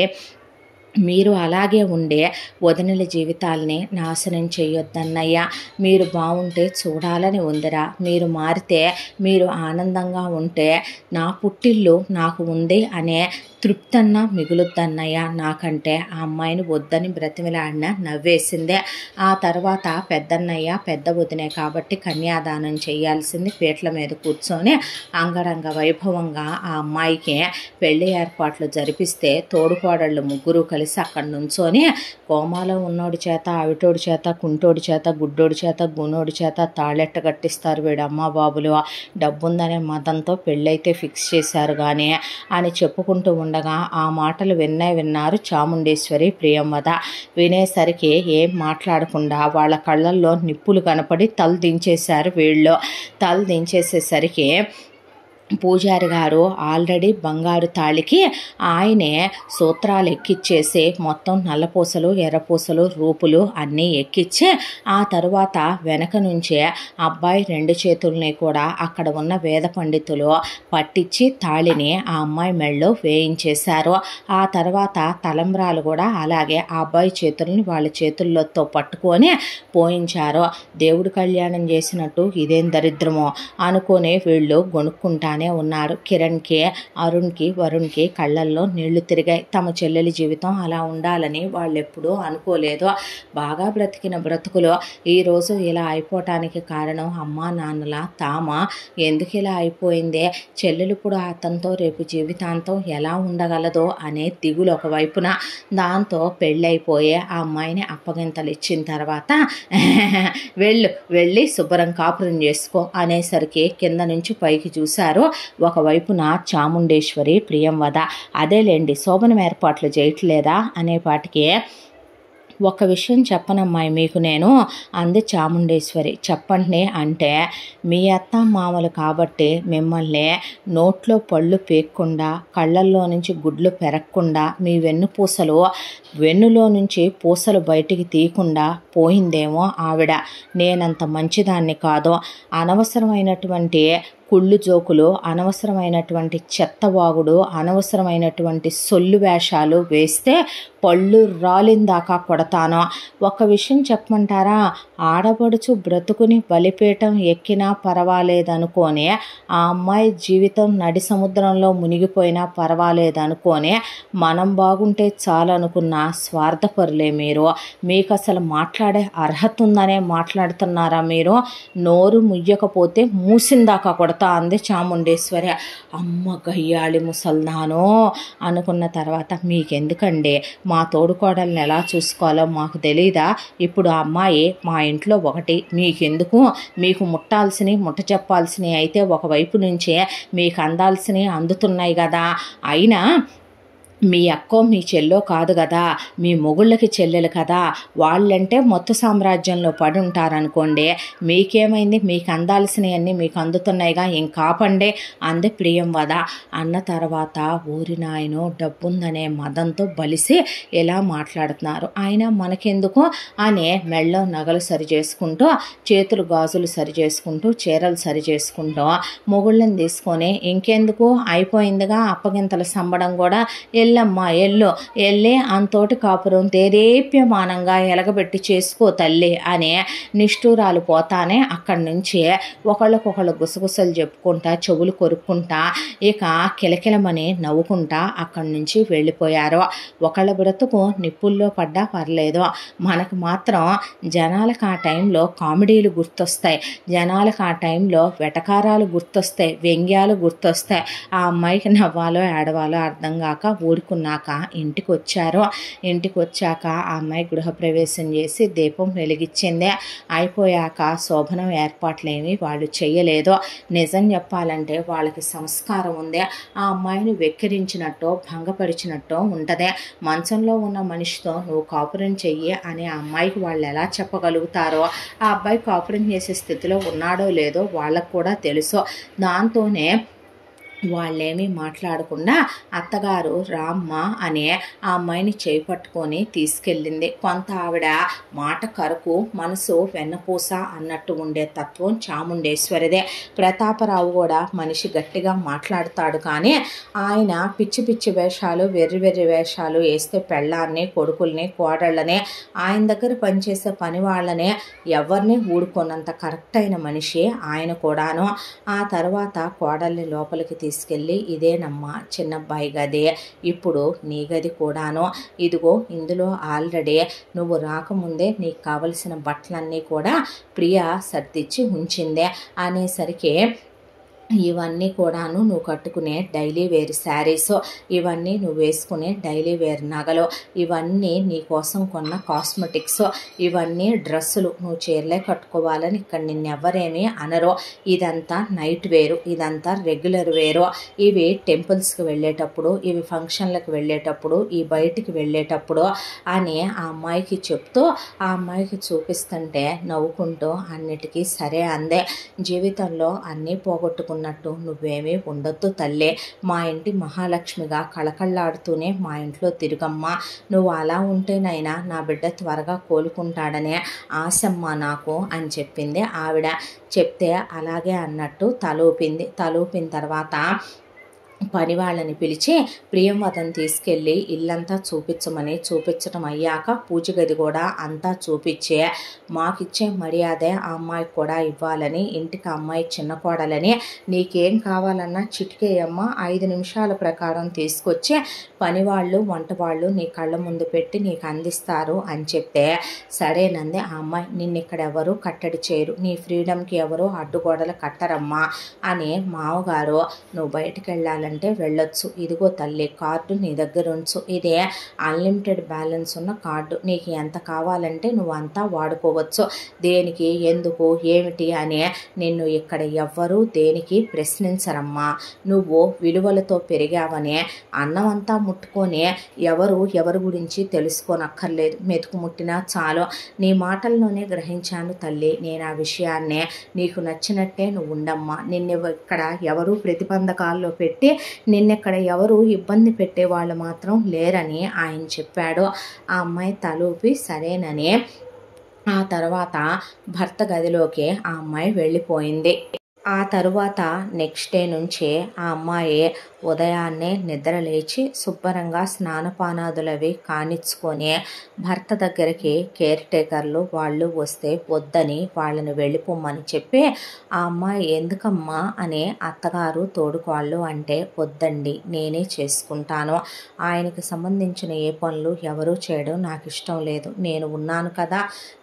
మీరు అలాగే ఉండే వదినల జీవితాలని నాశనం చేయొద్దన్నయ్య, మీరు బాగుంటే చూడాలని ఉందిరా, మీరు మారితే, మీరు ఆనందంగా ఉంటే నా పుట్టిల్లు నాకు ఉంది అనే తృప్తన్నా మిగులుద్దన్నయ్య, నాకంటే ఆ అమ్మాయిని వద్దని బ్రతిమిలాడిన నవ్వేసిందే. ఆ తర్వాత పెద్దన్నయ్య పెద్ద వదినే కాబట్టి కన్యాదానం చేయాల్సింది, పీటల మీద కూర్చొని అంగరంగ వైభవంగా ఆ అమ్మాయికి పెళ్లి ఏర్పాట్లు జరిపిస్తే తోడుకోడళ్ళు ముగ్గురు కలిసి అక్కడి నుంచొని కోమాలో ఉన్నోడి చేత, ఆవిటోడి చేత, కుంటోడి చేత, గుడ్డోడి చేత, గుణోడి చేత తాళెట్ట కట్టిస్తారు వీడు అమ్మ బాబులు, డబ్బుందనే మతంతో పెళ్ళైతే ఫిక్స్ చేశారు కానీ అని చెప్పుకుంటూ ఉండగా ఆ మాటలు విన్నారు చాముండేశ్వరి ప్రియంవద. వినేసరికి ఏం మాట్లాడకుండా వాళ్ళ కళ్ళల్లో నిప్పులు కనపడి తల దించేశారు వీళ్ళు. తల దించేసేసరికి పూజారి గారు ఆల్రెడీ బంగారు తాళికి ఆయనే సూత్రాలు ఎక్కిచ్చేసి మొత్తం నల్లపూసలు, ఎర్రపూసలు, రూపులు అన్నీ ఎక్కిచ్చి ఆ తరువాత వెనక నుంచే అబ్బాయి 2 చేతుల్ని కూడా అక్కడ ఉన్న వేద పండితులు పట్టించి తాళిని ఆ అమ్మాయి మెళ్ళో వేయించేశారు. ఆ తర్వాత తలంబ్రాలు కూడా అలాగే ఆ అబ్బాయి చేతుల్ని వాళ్ళ చేతుల్లోతో పట్టుకొని పోయించారు. దేవుడు కళ్యాణం చేసినట్టు ఇదేం దరిద్రమో అనుకుని వీళ్ళు గొనుక్కుంటానే ఉన్నారు. కిరణ్కి, అరుణ్కి, వరుణ్కి కళ్ళల్లో నీళ్లు తిరిగాయి. తమ చెల్లెలి జీవితం అలా ఉండాలని వాళ్ళు ఎప్పుడూ అనుకోలేదు. బాగా బ్రతికిన బ్రతుకులో ఈరోజు ఇలా అయిపోవటానికి కారణం అమ్మా నాన్నల తామ ఎందుకు ఇలా అయిపోయిందే, చెల్లెలు ఇప్పుడు అతనితో రేపు జీవితాంతం ఎలా ఉండగలదో అనే దిగులు ఒకవైపున. దాంతో పెళ్ళైపోయే ఆ అమ్మాయిని అప్పగింతలు ఇచ్చిన తర్వాత వెళ్ళి శుభ్రం కాపురం చేసుకో అనేసరికి కింద నుంచి పైకి చూశారు ఒకవైపున చాముండేశ్వరి ప్రియంవద. అదేలేండి శోభనం ఏర్పాట్లు చేయట్లేదా అనేపాటికి, ఒక విషయం చెప్పనమ్మాయి మీకు నేను అంది చాముండేశ్వరి. చెప్పండి అంటే, మీ అత్త మామలు కాబట్టి మిమ్మల్ని నోట్లో పళ్ళు పీక్కుండా, కళ్ళల్లో నుంచి గుడ్లు పెరగకుండా, మీ వెన్నులో నుంచి పూసలు బయటికి తీయకుండా పోయిందేమో ఆవిడ. నేనంత మంచిదాన్ని కాదు. అనవసరమైనటువంటి కుళ్ళు జోకులు, అనవసరమైనటువంటి చెత్తవాగుడు, అనవసరమైనటువంటి సొల్లు వేషాలు వేస్తే పళ్ళు రాలిందాకా కొడతాను. ఒక విషయం చెప్పమంటారా, ఆడపడుచు బ్రతుకుని బలిపీఠం ఎక్కినా పర్వాలేదనుకోనే, ఆ అమ్మాయి జీవితం నడి సముద్రంలో మునిగిపోయినా పర్వాలేదనుకోనే, మనం బాగుంటే చాలనుకున్న స్వార్థపరులే మీరు. మీకు అసలు మాట్లాడే అర్హత ఉందనే మాట్లాడుతున్నారా మీరు? నోరు ముయ్యకపోతే మూసిందాకా కొడతాను. కొడతా అంది చాముండేశ్వరి. అమ్మ గయ్యాళి ముసల్దానో అనుకున్న తర్వాత, మీకెందుకండి, మా తోడుకోడల్ని ఎలా చూసుకోవాలో మాకు తెలీదా? ఇప్పుడు ఆ అమ్మాయి మా ఇంట్లో ఒకటి, మీకెందుకు? మీకు ముట్టాల్సినవి ముట్ట చెప్పాల్సినవి అయితే ఒకవైపు నుంచే మీకు అందాల్సినవి అందుతున్నాయి కదా. అయినా మీ అక్కో మీ చెల్లో కాదు కదా, మీ మొగుళ్ళకి చెల్లెలు కదా, వాళ్ళంటే మొత్తం సామ్రాజ్యంలో పడి ఉంటారనుకోండి, మీకేమైంది, మీకు అందాల్సినవన్నీ మీకు అందుతున్నాయిగా, ఇంకాపండే అంది ప్రియంవద. అన్న తర్వాత ఊరి నాయను డబ్బుందనే మదంతో బలిసి ఎలా మాట్లాడుతున్నారు, ఆయన మనకెందుకు అని మెళ్ళో నగలు సరి చేసుకుంటూ, చేతులు గాజులు సరి చేసుకుంటూ, చీరలు సరి చేసుకుంటూ మొగుళ్ళని తీసుకొని, ఇంకెందుకు అయిపోయిందిగా అప్పగింతల సంబడం కూడా, ఎల్లమ్మా ఎల్లు, ఎల్లి అంతోటి కాపురం దేదీప్యమానంగా ఎలగబెట్టి చేసుకో తల్లి అని నిష్ఠూరాలు పోతానే అక్కడి నుంచి ఒకళ్ళకొకళ్ళు గుసగుసలు చెప్పుకుంటా, చెవులు కొరుక్కుంటా, ఇక కిలకిలమని నవ్వుకుంటా అక్కడి నుంచి వెళ్ళిపోయారు. ఒకళ్ళ బ్రతుకు నిప్పుల్లో పడ్డా పర్లేదు, మనకు మాత్రం జనాలకు ఆ టైంలో కామెడీలు గుర్తొస్తాయి, జనాలకు ఆ టైంలో వెటకారాలు గుర్తొస్తాయి, వ్యంగ్యాలు గుర్తొస్తాయి. ఆ అమ్మాయికి నవ్వాలో ఏడవాలో అర్థం కాక ఊరుకున్నాక ఇంటికి వచ్చారు. ఇంటికి వచ్చాక ఆ అమ్మాయి గృహప్రవేశం చేసి దీపం వెలిగించిందే. అయిపోయాక శోభనం ఏర్పాట్లేమి వాళ్ళు చేయలేదు. నిజం చెప్పాలంటే వాళ్ళకి సంస్కారం ఉంది. ఆ అమ్మాయిని వెక్కిరించినట్టు భంగపరిచినట్టు ఉంటుంది. మంచంలో ఉన్న మనిషితో నువ్వు కాపురం చెయ్యి అని ఆ అమ్మాయికి వాళ్ళు ఎలా చెప్పగలుగుతారో, ఆ అబ్బాయి కాపురం చేసే స్థితిలో ఉన్నాడో లేదో వాళ్ళకు కూడా తెలుసు. దాంతోనే వాళ్ళేమీ మాట్లాడకుండా అత్తగారు రామ్మ అనే ఆ అమ్మాయిని చేయి పట్టుకొని తీసుకెళ్ళింది. కొంత ఆవిడ మాట కరకు మనసు వెన్నపూస అన్నట్టు ఉండే తత్వం చాముండేశ్వరిదే. ప్రతాపరావు కూడా మనిషి గట్టిగా మాట్లాడతాడు, కానీ ఆయన పిచ్చి పిచ్చి వేషాలు, వెర్రి వెర్రి వేషాలు వేస్తే పెళ్ళాన్ని, కొడుకుల్ని, కోడళ్ళని, ఆయన దగ్గర పనిచేసే పని వాళ్ళనే ఎవరిని ఊడుకోనంత కరెక్ట్ అయిన మనిషి ఆయన కూడాను. ఆ తర్వాత కోడల్ని లోపలికి తీసుకెళ్ళి, ఇదేనమ్మా చిన్నబ్బాయి గది, ఇప్పుడు నీ గది కూడాను, ఇదిగో ఇందులో ఆల్రెడీ నువ్వు రాకముందే నీకు కావలసిన బట్టలన్నీ కూడా ప్రియ సర్దిచ్చి ఉంచిందే అనేసరికి, ఇవన్నీ కూడాను నువ్వు కట్టుకునే డైలీ వేర్ శారీస్, ఇవన్నీ నువ్వు వేసుకునే డైలీ వేర్ నగలు, ఇవన్నీ నీ కోసం కొన్న కాస్మెటిక్స్, ఇవన్నీ డ్రెస్సులు, నువ్వు చీరలే కట్టుకోవాలని ఇక్కడ నిన్నెవ్వరేమీ అనరు, ఇదంతా నైట్ వేరు, ఇదంతా రెగ్యులర్ వేరు, ఇవి టెంపుల్స్కి వెళ్ళేటప్పుడు, ఇవి ఫంక్షన్లకు వెళ్ళేటప్పుడు, ఈ బయటికి వెళ్ళేటప్పుడు అని ఆ అమ్మాయికి చెప్తూ ఆ అమ్మాయికి చూపిస్తుంటే నవ్వుకుంటూ అన్నిటికీ సరే అందే. జీవితంలో అన్నీ పోగొట్టుకున్నట్టు నువ్వేమీ ఉండొద్దు తల్లే, మా ఇంటి మహాలక్ష్మిగా కళకళ్ళాడుతూనే మా ఇంట్లో తిరుగమ్మా, నువ్వు అలా ఉంటేనైనా నా బిడ్డ త్వరగా కోలుకుంటాడనే ఆశమ్మ నాకు అని చెప్పింది ఆవిడ. చెప్తే అలాగే అన్నట్టు తలూపిన తర్వాత పని వాళ్ళని పిలిచి ప్రియంవదను తీసుకెళ్ళి ఇల్లంతా చూపించటం అయ్యాక పూజ గది కూడా అంతా చూపించే, మాకిచ్చే మర్యాదే ఆ అమ్మాయికి కూడా ఇవ్వాలని, ఇంటికి అమ్మాయి చిన్న కోడలని, నీకేం కావాలన్నా చిటికేయమ్మ 5 నిమిషాల ప్రకారం తీసుకొచ్చి పనివాళ్ళు వంట వాళ్ళు నీ కళ్ళ ముందు పెట్టి నీకు అందిస్తారు అని చెప్తే, సరేనంది ఆ అమ్మాయి. నిన్నిక్కడెవరు కట్టడి చేయరు, నీ ఫ్రీడమ్కి ఎవరు అడ్డుగోడలు కట్టరమ్మా అని మావగారు, నువ్వు బయటికి వెళ్ళాలి అంటే వెళ్ళొచ్చు, ఇదిగో తల్లి కార్డు నీ దగ్గర ఉంచు, ఇదే అన్లిమిటెడ్ బ్యాలెన్స్ ఉన్న కార్డు, నీకు ఎంత కావాలంటే నువ్వు అంతా వాడుకోవచ్చు, దేనికి ఎందుకు ఏమిటి అని నిన్ను ఇక్కడ ఎవ్వరూ దేనికి ప్రశ్నించరమ్మా, నువ్వు విలువలతో పెరిగావనే అన్నం అంతా ముట్టుకొని ఎవరి గురించి తెలుసుకోనక్కర్లేదు, మెతుకు ముట్టినా చాలు, నీ మాటల్లోనే గ్రహించాను తల్లి నేను ఆ విషయాన్నే, నీకు నచ్చినట్టే నువ్వు ఉండమ్మా, నిన్ను ఇక్కడ ఎవరూ ప్రతిబంధకాల్లో పెట్టి నిన్నెక్కడ ఎవరు ఇబ్బంది పెట్టేవాళ్ళు మాత్రం లేరని ఆయన చెప్పాడు. ఆ అమ్మాయి తలూపి సరేనని ఆ తర్వాత భర్త గదిలోకి ఆ అమ్మాయి వెళ్ళిపోయింది. ఆ తరువాత నెక్స్ట్ డే నుంచే ఆ అమ్మాయి ఉదయాన్నే నిద్ర లేచి శుభ్రంగా స్నానపానాదులవి కానిచ్చుకొని భర్త దగ్గరికి కేర్ టేకర్లు వాళ్ళు వస్తే వద్దని వాళ్ళని వెళ్ళిపోమ్మని చెప్పి, ఆ అమ్మాయి ఎందుకమ్మా అని అత్తగారు తోడుకోళ్ళు అంటే, వద్దండి నేనే చేసుకుంటాను, ఆయనకి సంబంధించిన ఏ పనులు ఎవరూ చేయడం నాకు ఇష్టం లేదు, నేను ఉన్నాను కదా,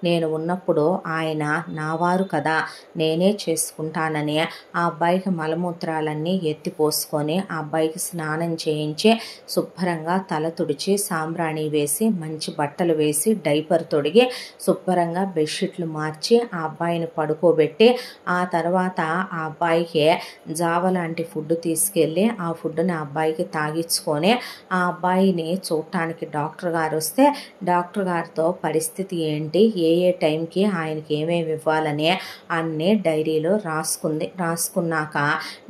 నేను ఉన్నప్పుడు ఆయన నావారు కదా, నేనే చేసుకుంటానని కూర్చొని ఆ అబ్బాయికి మలమూత్రాలన్నీ ఎత్తిపోసుకొని ఆ అబ్బాయికి స్నానం చేయించి శుభ్రంగా తల తుడిచి సాంబ్రాణి వేసి మంచి బట్టలు వేసి డైపర్ తొడిగి శుభ్రంగా బెడ్షీట్లు మార్చి ఆ అబ్బాయిని పడుకోబెట్టి ఆ తర్వాత ఆ అబ్బాయికి జావ లాంటి ఫుడ్ తీసుకెళ్ళి ఆ ఫుడ్ని ఆ అబ్బాయికి తాగించుకొని ఆ అబ్బాయిని చూడటానికి డాక్టర్ గారు వస్తే డాక్టర్ గారితో పరిస్థితి ఏంటి, ఏ టైంకి ఆయనకి ఏమేమి ఇవ్వాలని అన్నీ డైరీలో రాసుకున్నాక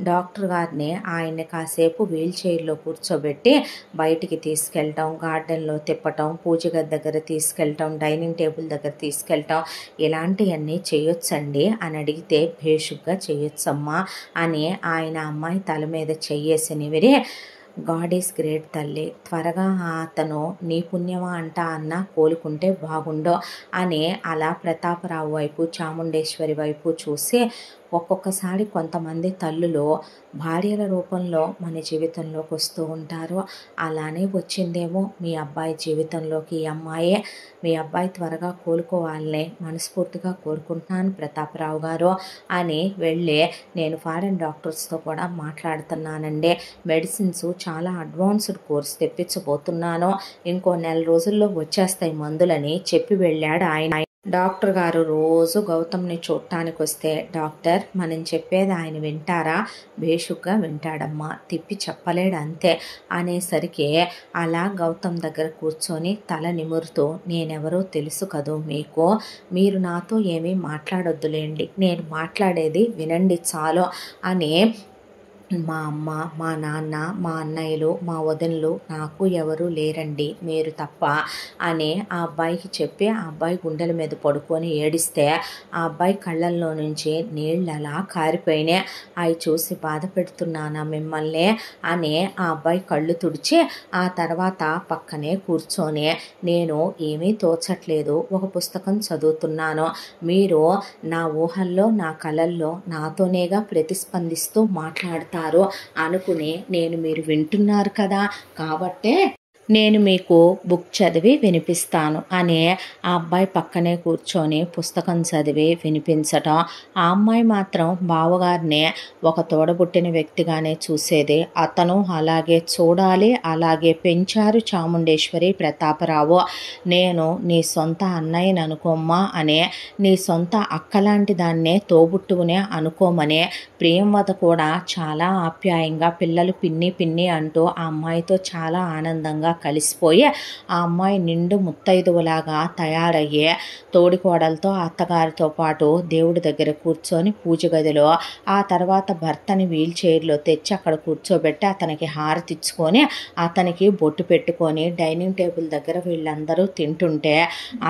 డాక్టర్ గారిని ఆయన్ని కాసేపు వీల్ చైర్లో కూర్చోబెట్టి బయటికి తీసుకెళ్ళటం, గార్డెన్లో తిప్పటం, పూజ గది దగ్గర తీసుకెళ్ళటం, డైనింగ్ టేబుల్ దగ్గర తీసుకెళ్ళటం ఇలాంటివన్నీ చేయొచ్చండి అని అడిగితే భేషుగ్గా చేయొచ్చమ్మా అని ఆయన అమ్మాయి తల మీద చెయ్యేసి నివిరి, గాడ్ ఈజ్ గ్రేట్ తల్లి, త్వరగా అతను నీ పుణ్యమా అంటా అన్నా కోలుకుంటే బాగుండో అని అలా ప్రతాపరావు వైపు చాముండేశ్వరి వైపు చూసి ఒక్కొక్కసారి కొంతమంది తల్లులు భార్యల రూపంలో మన జీవితంలోకి వస్తూ ఉంటారు. అలానే వచ్చిందేమో మీ అబ్బాయి జీవితంలోకి ఈ అమ్మాయే. మీ అబ్బాయి త్వరగా కోలుకోవాలనే మనస్ఫూర్తిగా కోరుకుంటున్నాను ప్రతాపరావు గారు అని వెళ్ళి నేను ఫారెన్ డాక్టర్స్తో కూడా మాట్లాడుతున్నానండి. మెడిసిన్స్ చాలా అడ్వాన్స్డ్ కోర్స్ తెప్పించబోతున్నాను, ఇంకో నెల రోజుల్లో వచ్చేస్తాయి మందులని చెప్పి వెళ్ళాడు ఆయన. డాక్టర్ గారు రోజు గౌతమ్ని చూడటానికి వస్తే డాక్టర్ మనం చెప్పేది ఆయన వింటారా, బేషుగ్గా వింటాడమ్మా, తిప్పి చెప్పలేడు అంతే అనేసరికి అలా గౌతమ్ దగ్గర కూర్చొని తల నిమురుతూ నేనెవరో తెలుసు కదూ మీకు, మీరు నాతో ఏమీ మాట్లాడొద్దులేండి, నేను మాట్లాడేది వినండి చాలు అని మా అమ్మ, మా నాన్న, మా అన్నయ్యలు, మా వదినలు నాకు ఎవరు లేరండి మీరు తప్ప అని ఆ అబ్బాయికి చెప్పి ఆ అబ్బాయి గుండెల మీద పడుకొని ఏడిస్తే ఆ అబ్బాయి కళ్ళల్లో నుంచి నీళ్ళు అలా కారిపోయినాయి. అవి చూసి బాధ పెడుతున్నానా మిమ్మల్ని అని ఆ అబ్బాయి కళ్ళు తుడిచి ఆ తర్వాత పక్కనే కూర్చొని నేను ఏమీ తోచట్లేదు, ఒక పుస్తకం చదువుతున్నాను, మీరు నా ఊహల్లో నా కలల్లో నాతోనేగా ప్రతిస్పందిస్తూ మాట్లాడుతారు అనుకుని నేను మీరు వింటున్నారు కదా కాబట్టే నేను మీకు బుక్ చదివి వినిపిస్తాను అని ఆ అబ్బాయి పక్కనే కూర్చొని పుస్తకం చదివి వినిపించటం. ఆ అమ్మాయి మాత్రం బావగారిని ఒక తోడబుట్టిన వ్యక్తిగానే చూసేది. అతను అలాగే చూడాలి, అలాగే పెంచారు చాముండేశ్వరి ప్రతాపరావు. నేను నీ సొంత అన్నయ్యని అనుకోమ్మా అనే, నీ సొంత అక్కలాంటి దాన్నే తోబుట్టుకునే అనుకోమనే. ప్రియంవద కూడా చాలా ఆప్యాయంగా పిల్లలు పిన్ని పిన్ని అంటూ ఆ అమ్మాయితో చాలా ఆనందంగా కలిసిపోయి ఆ అమ్మాయి నిండు ముత్తైదువులాగా తయారయ్యే తోడికోడలతో అత్తగారితో పాటు దేవుడి దగ్గర కూర్చొని పూజ గదిలో ఆ తర్వాత భర్తని వీల్ చైర్లో తెచ్చి అక్కడ కూర్చోబెట్టి అతనికి హారతిచ్చుకొని అతనికి బొట్టు పెట్టుకొని డైనింగ్ టేబుల్ దగ్గర వీళ్ళందరూ తింటుంటే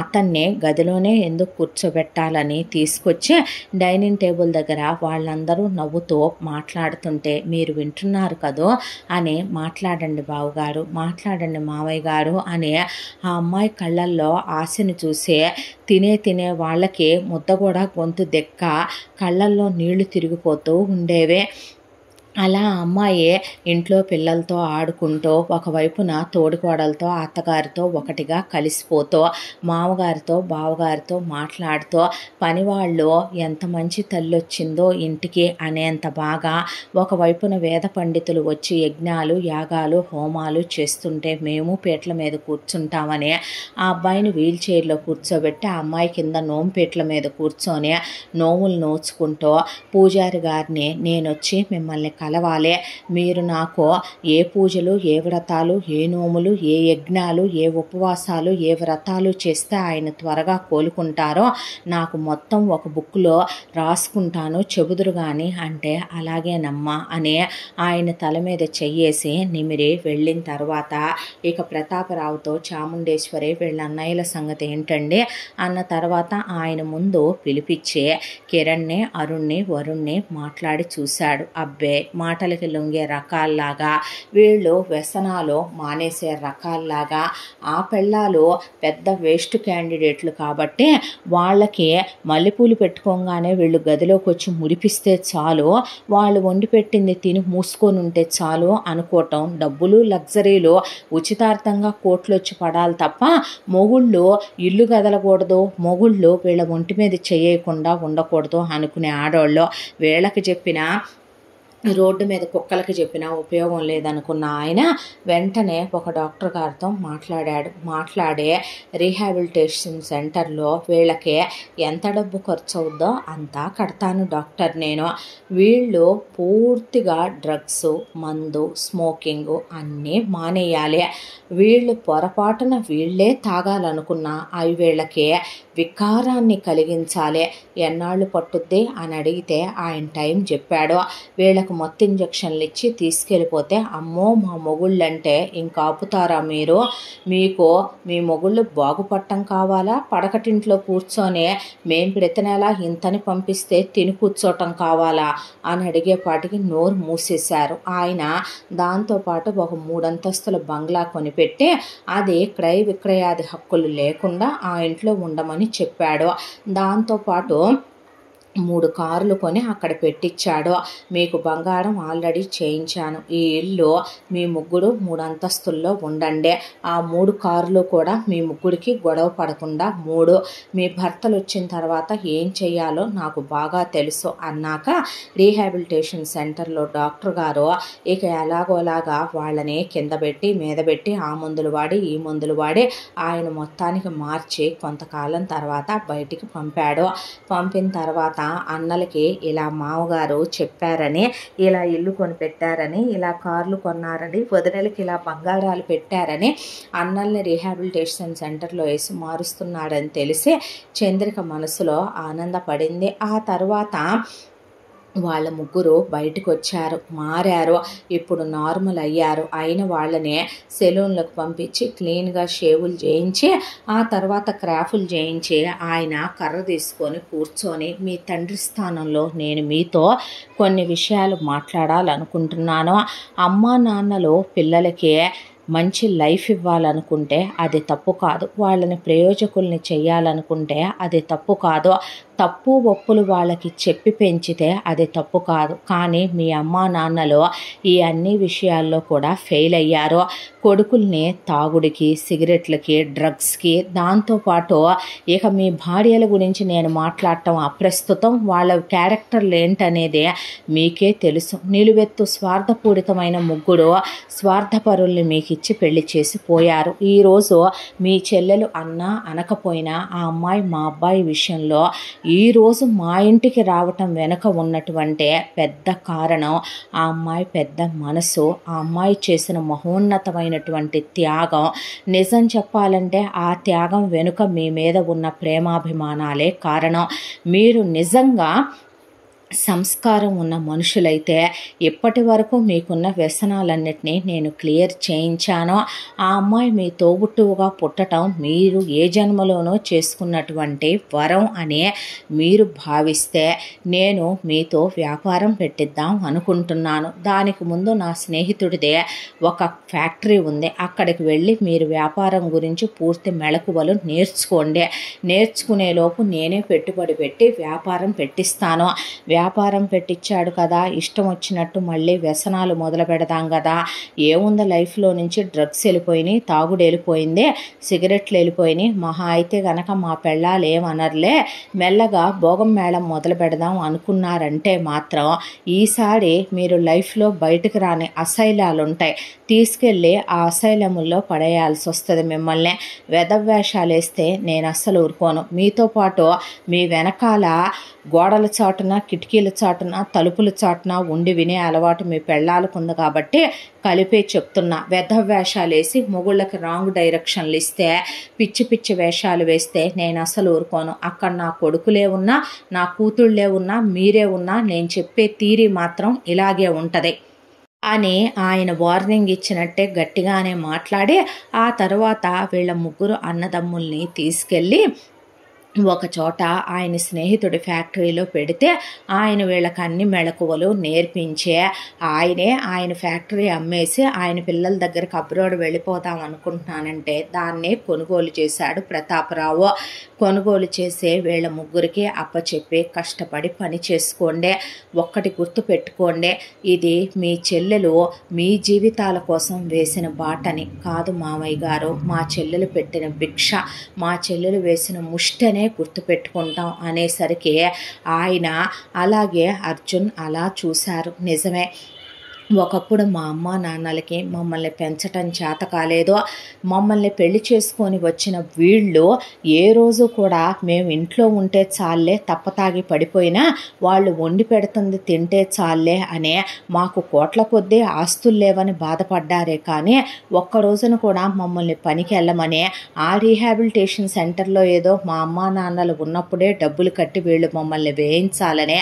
అతన్ని గదిలోనే ఎందుకు కూర్చోబెట్టాలని తీసుకొచ్చి డైనింగ్ టేబుల్ దగ్గర వాళ్ళందరూ నవ్వుతూ మాట్లాడుతుంటే మీరు వింటున్నారు కదూ అని మాట్లాడండి బావగారు, మాట్లాడండి మావయ్య గారు అని ఆ అమ్మాయి కళ్ళల్లో ఆశను చూసి తినే వాళ్ళకి ముద్ద కూడా గొంతు దెక్క కళ్ళల్లో నీళ్లు తిరిగిపోతూ ఉండేవే. అలా అమ్మాయి ఇంట్లో పిల్లలతో ఆడుకుంటూ ఒకవైపున తోడికోడలతో అత్తగారితో ఒకటిగా కలిసిపోతూ మామగారితో బావగారితో మాట్లాడుతూ పనివాళ్ళు ఎంత మంచి తల్లి వచ్చిందో ఇంటికి అనేంత బాగా ఒకవైపున వేద పండితులు వచ్చి యజ్ఞాలు యాగాలు హోమాలు చేస్తుంటే మేము పీటల మీద కూర్చుంటామని ఆ అబ్బాయిని వీల్ చైర్లో కూర్చోబెట్టి ఆ అమ్మాయి కింద నోంపీటల మీద కూర్చొని నోములు నోచుకుంటూ పూజారి గారిని నేనొచ్చి మిమ్మల్ని కలవాలి, మీరు నాకు ఏ పూజలు ఏ వ్రతాలు ఏ నోములు ఏ యజ్ఞాలు ఏ ఉపవాసాలు ఏ వ్రతాలు చేస్తే ఆయన త్వరగా కోలుకుంటారో నాకు మొత్తం ఒక బుక్లో రాసుకుంటాను చెబుదురు కానీ అంటే అలాగేనమ్మా అని ఆయన తల మీద చెయ్యేసి నిమిరి వెళ్ళిన తర్వాత ఇక ప్రతాపరావుతో చాముండేశ్వరి వీళ్ళ అన్నయ్యల సంగతి ఏంటండి అన్న తర్వాత ఆయన ముందు పిలిపించి కిరణ్ని అరుణ్ని వరుణ్ని మాట్లాడి చూశాడు. అబ్బే మాటలకి లొంగే రకాల్లాగా, వీళ్ళు వ్యసనాలు మానేసే రకాల్లాగా, ఆ పెళ్ళాలు పెద్ద వేస్ట్ క్యాండిడేట్లు కాబట్టి వాళ్ళకి మల్లెపూలు పెట్టుకోగానే వీళ్ళు గదిలోకి వచ్చి మురిపిస్తే చాలు, వాళ్ళు వండి పెట్టింది తిని మూసుకొని ఉంటే చాలు అనుకోవటం, డబ్బులు లగ్జరీలు ఉచితార్థంగా కోట్లు వచ్చి పడాలి తప్ప మొగుళ్ళు ఇల్లు కదలకూడదు, మొగుళ్ళు వీళ్ళ ఒంటి మీద చేయకుండా ఉండకూడదు అనుకునే ఆడవాళ్ళు. వీళ్ళకి చెప్పిన రోడ్డు మీద కుక్కలకి చెప్పినా ఉపయోగం లేదనుకున్న ఆయన వెంటనే ఒక డాక్టర్ గారితో మాట్లాడే రీహాబిలిటేషన్ సెంటర్లో వీళ్ళకి ఎంత డబ్బు ఖర్చు అవుద్దో అంతా కడతాను డాక్టర్ నేను, వీళ్ళు పూర్తిగా డ్రగ్స్, మందు, స్మోకింగ్ అన్నీ మానేయాలి, వీళ్ళు పొరపాటున వీళ్ళే తాగాలనుకున్నా అవి వీళ్ళకి వికారాన్ని కలిగించాలి, ఎన్నాళ్ళు పట్టుద్ది అని అడిగితే ఆయన టైం చెప్పాడు. వీళ్ళకు మొత్తం ఇంజక్షన్లు ఇచ్చి తీసుకెళ్ళిపోతే, అమ్మో మా మొగుళ్ళంటే ఇంకా ఆపుతారా మీరు, మీకు మీ మొగుళ్ళు బాగుపడటం కావాలా, పడకటింట్లో కూర్చొని మేం ప్రతి నెల ఇంతని పంపిస్తే తిని కూర్చోటం కావాలా అని అడిగేపాటికి నోరు మూసేశారు ఆయన. దాంతోపాటు ఒక 3 అంతస్తుల బంగ్లా కొనిపెట్టి అది క్రయ విక్రయాది హక్కులు లేకుండా ఆ ఇంట్లో ఉండమని చెప్పాడు. దాంతోపాటు 3 కార్లు కొని అక్కడ పెట్టించాడు. మీకు బంగారం ఆల్రెడీ చేయించాను, ఈ ఇల్లు మీ ముగ్గురు 3 అంతస్తుల్లో ఉండండి, ఆ 3 కార్లు కూడా మీ ముగ్గురికి గొడవ పడకుండా 3, మీ భర్తలు వచ్చిన తర్వాత ఏం చెయ్యాలో నాకు బాగా తెలుసు అన్నాక రీహాబిలిటేషన్ సెంటర్లో డాక్టర్ గారు ఇక ఎలాగోలాగా వాళ్ళని కింద పెట్టి మీద పెట్టి ఆ మందులు వాడి ఈ మందులు వాడి ఆయన మొత్తానికి మార్చి కొంతకాలం తర్వాత బయటికి పంపాడు. పంపిన తర్వాత అన్నలకి ఇలా మామగారు చెప్పారని, ఇలా ఇల్లు కొని పెట్టారని, ఇలా కార్లు కొన్నారని, వదినలకి ఇలా బంగారాలు పెట్టారని అన్నల్ని రీహాబిలిటేషన్ సెంటర్లో వేసి మారుస్తున్నాడని తెలిసి చంద్రిక మనసులో ఆనందపడింది. ఆ తర్వాత వాళ్ళ ముగ్గురు బయటకు వచ్చారు, మారారు, ఇప్పుడు నార్మల్ అయ్యారు. అయిన వాళ్ళని సెలూన్లకు పంపించి క్లీన్గా షేవులు చేయించి ఆ తర్వాత క్రాఫ్లు చేయించి ఆయన కర్ర తీసుకొని కూర్చొని, మీ తండ్రి స్థానంలో నేను మీతో కొన్ని విషయాలు మాట్లాడాలనుకుంటున్నాను. అమ్మా నాన్నలు పిల్లలకి మంచి లైఫ్ ఇవ్వాలనుకుంటే అది తప్పు కాదు, వాళ్ళని ప్రయోజకుల్ని చేయాలనుకుంటే అది తప్పు కాదు, తప్పు ఒప్పులు వాళ్ళకి చెప్పి పెంచితే అది తప్పు కాదు. కానీ మీ అమ్మా నాన్నలు ఈ అన్ని విషయాల్లో కూడా ఫెయిల్ అయ్యారు. కొడుకుల్ని తాగుడికి, సిగరెట్లకి, డ్రగ్స్కి, దాంతోపాటు ఇక మీ భార్యల గురించి నేను మాట్లాడటం అప్రస్తుతం, వాళ్ళ క్యారెక్టర్లు ఏంటనేది మీకే తెలుసు. నిలువెత్తు స్వార్థపూరితమైన ముగ్గురు స్వార్థపరుల్ని మీకు ఇచ్చి పెళ్లి చేసి పోయారు. ఈరోజు మీ చెల్లెలు అన్నా అనకపోయినా ఆ అమ్మాయి మా అబ్బాయి విషయంలో ఈరోజు మా ఇంటికి రావటం వెనుక ఉన్నటువంటి పెద్ద కారణం ఆ అమ్మాయి పెద్ద మనసు, ఆ అమ్మాయి చేసిన మహోన్నతమైనటువంటి త్యాగం. నిజం చెప్పాలంటే ఆ త్యాగం వెనుక మీ మీద ఉన్న ప్రేమాభిమానాలే కారణం. మీరు నిజంగా సంస్కారం ఉన్న మనుషులైతే ఇప్పటి వరకు మీకున్న వ్యసనాలన్నిటినీ నేను క్లియర్ చేయించాను. ఆ అమ్మాయి మీ తోబుట్టువుగా పుట్టడం మీరు ఏ జన్మలోనో చేసుకున్నటువంటి వరం అని మీరు భావిస్తే నేను మీతో వ్యాపారం పెట్టిద్దాం అనుకుంటున్నాను. దానికి ముందు నా స్నేహితుడిదే ఒక ఫ్యాక్టరీ ఉంది, అక్కడికి వెళ్ళి మీరు వ్యాపారం గురించి పూర్తి మెళకువలు నేర్చుకోండి. నేర్చుకునేలోపు నేనే పెట్టుబడి పెట్టి వ్యాపారం పెట్టిస్తాను. వ్యాపారం పెట్టించాడు కదా, ఇష్టం వచ్చినట్టు మళ్ళీ వ్యసనాలు మొదలు పెడదాం కదా, ఏముంది లైఫ్లో నుంచి డ్రగ్స్ వెళ్ళిపోయినాయి, తాగుడు వెళ్ళిపోయింది, సిగరెట్లు వెళ్ళిపోయినాయి, మహా అయితే గనక మా పెళ్ళాలు ఏమనర్లే, మెల్లగా భోగం మేళం మొదలు పెడదాం అనుకున్నారంటే మాత్రం ఈసారి మీరు లైఫ్లో బయటకు రాని అసైలాలు ఉంటాయి, తీసుకెళ్ళి ఆ అసైలముల్లో పడేయాల్సి వస్తుంది మిమ్మల్ని. వెధవేషాలు వేస్తే నేను అస్సలు ఊరుకోను. మీతో పాటు మీ వెనకాల గోడల చాటున, కిటికీల చాటున, తలుపుల చాటున ఉండి వినే అలవాటు మీ పెళ్ళాలకు ఉంది కాబట్టి కలిపే చెప్తున్నా. వేషాలు వేసి మొగుళ్ళకి రాంగ్ డైరెక్షన్లు ఇస్తే, పిచ్చి పిచ్చి వేషాలు వేస్తే నేను అసలు ఊరుకోను. అక్కడ నా కొడుకులే ఉన్నా, నా కూతుళ్ళే ఉన్నా, మీరే ఉన్నా, నేను చెప్పే తీరి మాత్రం ఇలాగే ఉంటుంది అని ఆయన వార్నింగ్ ఇచ్చినట్టే గట్టిగానే మాట్లాడి ఆ తర్వాత వీళ్ళ ముగ్గురు అన్నదమ్ముల్ని తీసుకెళ్ళి ఒకచోట ఆయన స్నేహితుడి ఫ్యాక్టరీలో పెడితే ఆయన వీళ్ళకి అన్ని మెళకువలు నేర్పించే ఆయన ఫ్యాక్టరీ అమ్మేసి ఆయన పిల్లల దగ్గరకు అబ్రాడ్ వెళ్ళిపోదాం అనుకుంటున్నానంటే దాన్నే కొనుగోలు చేశాడు ప్రతాపరావు. కొనుగోలు చేసే వీళ్ళ ముగ్గురికి అప్పచెప్పి కష్టపడి పని చేసుకోండి. ఒక్కటి గుర్తు పెట్టుకోండి, ఇది మీ చెల్లెలు మీ జీవితాల కోసం వేసిన బాటని కాదు మామయ్య గారు, మా చెల్లెలు పెట్టిన భిక్ష, మా చెల్లెలు వేసిన ముష్టనే గుర్తుపెట్టుకుంటాం అనేసరికి ఆయన అలాగే అర్జున్ అలా చూశారు. నిజమే, ఒకప్పుడు మా అమ్మ నాన్నలకి మమ్మల్ని పెంచటం చేత కాలేదో, మమ్మల్ని పెళ్లి చేసుకొని వచ్చిన వీళ్ళు ఏ రోజు కూడా మేము ఇంట్లో ఉంటే చాలే, తప్పతాగి పడిపోయినా వాళ్ళు వండి పెడుతుంది తింటే చాలే అనే మాకు కోట్ల కొద్దీ ఆస్తులు లేవని బాధపడ్డారే కానీ ఒక్క రోజున కూడా మమ్మల్ని పనికి వెళ్ళమని ఆ రీహాబిలిటేషన్ సెంటర్లో ఏదో మా అమ్మ నాన్నలు ఉన్నప్పుడే డబ్బులు కట్టి వీళ్ళు మమ్మల్ని వేయించాలనే,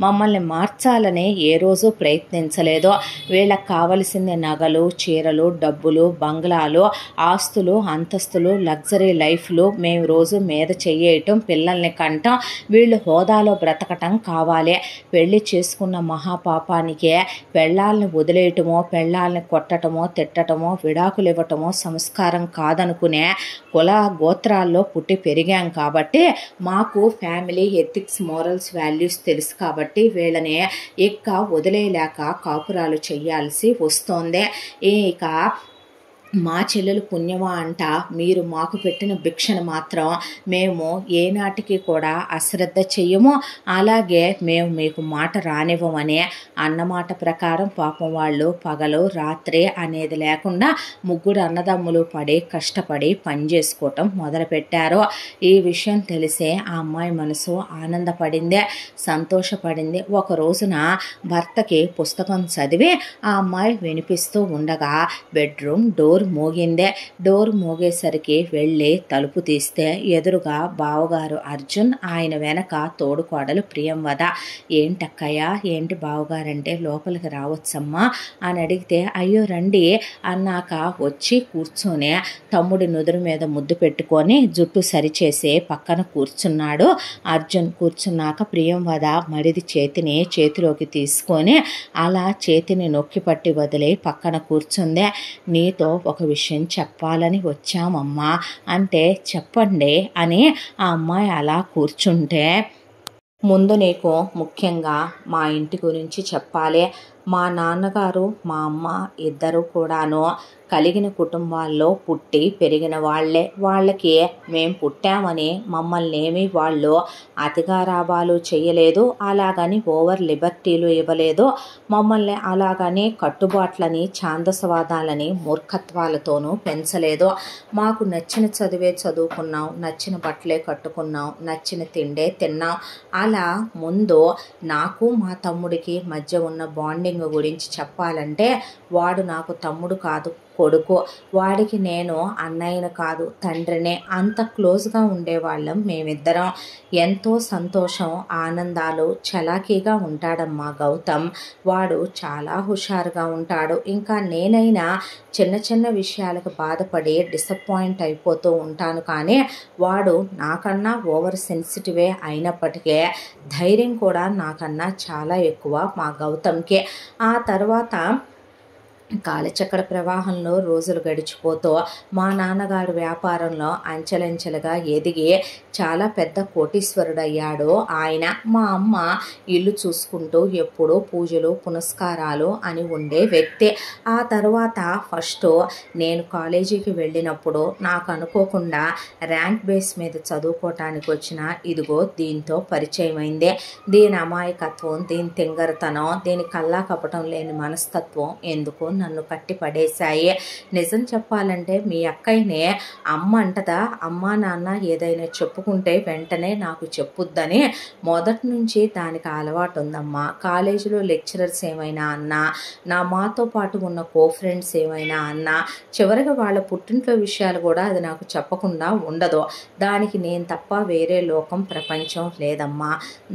మమ్మల్ని మార్చాలని ఏ రోజు ప్రయత్నించలేదో. వీళ్ళకి కావలసింది నగలు, చీరలు, డబ్బులు, బంగ్లాలు, ఆస్తులు, అంతస్తులు, లగ్జరీ లైఫ్లు, మేము రోజు మీద చెయ్యటం, పిల్లల్ని కంటం, వీళ్ళు హోదాలో బ్రతకటం కావాలి. పెళ్లి చేసుకున్న మహాపాపానికే పెళ్ళాలని వదిలేయటమో, పెళ్ళాలని కొట్టటమో, తిట్టటమో, విడాకులు ఇవ్వటమో సంస్కారం కాదనుకునే కుల గోత్రాల్లో పుట్టి పెరిగాం కాబట్టి మాకు ఫ్యామిలీ ఎథిక్స్, మోరల్స్, వాల్యూస్ తెలుసు కాబట్టి వీళ్ళని ఇక వదిలేయలేక కాపురాలు చెయ్యాల్సి వస్తోంది. ఇక మా చెల్లెలు పుణ్యమా అంట మీరు మాకు పెట్టిన భిక్షను మాత్రం మేము ఏనాటికి కూడా అశ్రద్ధ చెయ్యము, అలాగే మేము మీకు మాట రానివ్వమని అన్నమాట ప్రకారం పాపం వాళ్ళు పగలు రాత్రి అనేది లేకుండా ముగ్గురు అన్నదమ్ములు కష్టపడి పని చేసుకోవటం మొదలుపెట్టారు. ఈ విషయం తెలిసే ఆ అమ్మాయి మనసు ఆనందపడింది, సంతోషపడింది. ఒక రోజున భర్తకి పుస్తకం చదివి ఆ అమ్మాయి వినిపిస్తూ ఉండగా బెడ్రూమ్ డోర్ మోగిందే. డోర్ మోగేసరికి వెళ్ళి తలుపు తీస్తే ఎదురుగా బావగారు అర్జున్, ఆయన వెనక తోడుకోడలు ప్రియంవద. ఏంటక్కయ్యా, ఏంటి బావగారంటే లోపలికి రావచ్చమ్మా అని అడిగితే అయ్యో రండి అన్నాక వచ్చి కూర్చొని తమ్ముడి నుదురు మీద ముద్దు పెట్టుకొని జుట్టు సరిచేసి పక్కన కూర్చున్నాడు. అర్జున్ కూర్చున్నాక ప్రియంవద మరిది చేతిని చేతిలోకి తీసుకొని అలా చేతిని నొక్కి పట్టి వదిలి పక్కన కూర్చుందే. నీతో ఒక విషయం చెప్పాలని వచ్చామమ్మా అంటే చెప్పండి అని ఆ అమ్మాయి అలా కూర్చుంటే, ముందు నీకు ముఖ్యంగా మా ఇంటి గురించి చెప్పాలి. మా నాన్నగారు మా అమ్మ ఇద్దరు కూడాను కలిగిన కుటుంబాల్లో పుట్టి పెరిగిన వాళ్ళే. వాళ్ళకి మేము పుట్టామని మమ్మల్ని ఏమీ వాళ్ళు అతిగారాబాలు చేయలేదు, అలాగని ఓవర్ లిబర్టీలు ఇవ్వలేదు, మమ్మల్ని అలాగని కట్టుబాట్లని ఛాందసవాదాలని మూర్ఖత్వాలతోనూ పెంచలేదు. మాకు నచ్చిన చదివే చదువుకున్నాం, నచ్చిన బట్టలే కట్టుకున్నాం, నచ్చిన తిండే తిన్నాం. అలా ముందు నాకు మా తమ్ముడికి మధ్య ఉన్న బాండింగ్ గురించి చెప్పాలంటే వాడు నాకు తమ్ముడు కాదు, కొడుకు. వాడికి నేను అన్నయ్యను కాదు, తండ్రినే. అంత క్లోజ్గా ఉండేవాళ్ళం మేమిద్దరం. ఎంతో సంతోషం, ఆనందాలు. చలాకీగా ఉంటాడమ్మా గౌతమ్. వాడు చాలా హుషారుగా ఉంటాడు. ఇంకా నేనైనా చిన్న చిన్న విషయాలకు బాధపడి డిసప్పాయింట్ అయిపోతూ ఉంటాను, కానీ వాడు నాకన్నా ఓవర్ సెన్సిటివే అయినప్పటికీ ధైర్యం కూడా నాకన్నా చాలా ఎక్కువ మా గౌతమ్కి. ఆ తర్వాత కాలచక్ర ప్రవాహంలో రోజులు గడిచిపోతూ మా నాన్నగారు వ్యాపారంలో అంచెలంచెలుగా ఎదిగి చాలా పెద్ద కోటీశ్వరుడయ్యాడు ఆయన. మా అమ్మ ఇల్లు చూసుకుంటూ ఎప్పుడూ పూజలు పునస్కారాలు అని ఉండే వ్యక్తి. ఆ తర్వాత ఫస్ట్ నేను కాలేజీకి వెళ్ళినప్పుడు నాకు అనుకోకుండా ర్యాంక్ బేస్ మీద చదువుకోవటానికి వచ్చిన ఇదిగో దీంతో పరిచయం అయింది. దీని అమాయకత్వం, దీని తింగరతనం, దీని కల్లా కపటం లేని మనస్తత్వం ఎందుకు నన్ను కట్టి పడేశాయి. నిజం చెప్పాలంటే మీ అక్కయ్యనే అమ్మ అంటదా, అమ్మ నాన్న ఏదైనా చెప్పుకుంటే వెంటనే నాకు చెప్పుద్దని మొదటి నుంచి దానికి అలవాటు ఉందమ్మా. కాలేజీలో లెక్చరర్స్ ఏమైనా అన్నా, నా మాతో పాటు ఉన్న కో ఫ్రెండ్స్ ఏమైనా అన్నా, చివరిగా వాళ్ళ పుట్టింట్లో విషయాలు కూడా అది నాకు చెప్పకుండా ఉండదు. దానికి నేను తప్ప వేరే లోకం ప్రపంచం లేదమ్మా.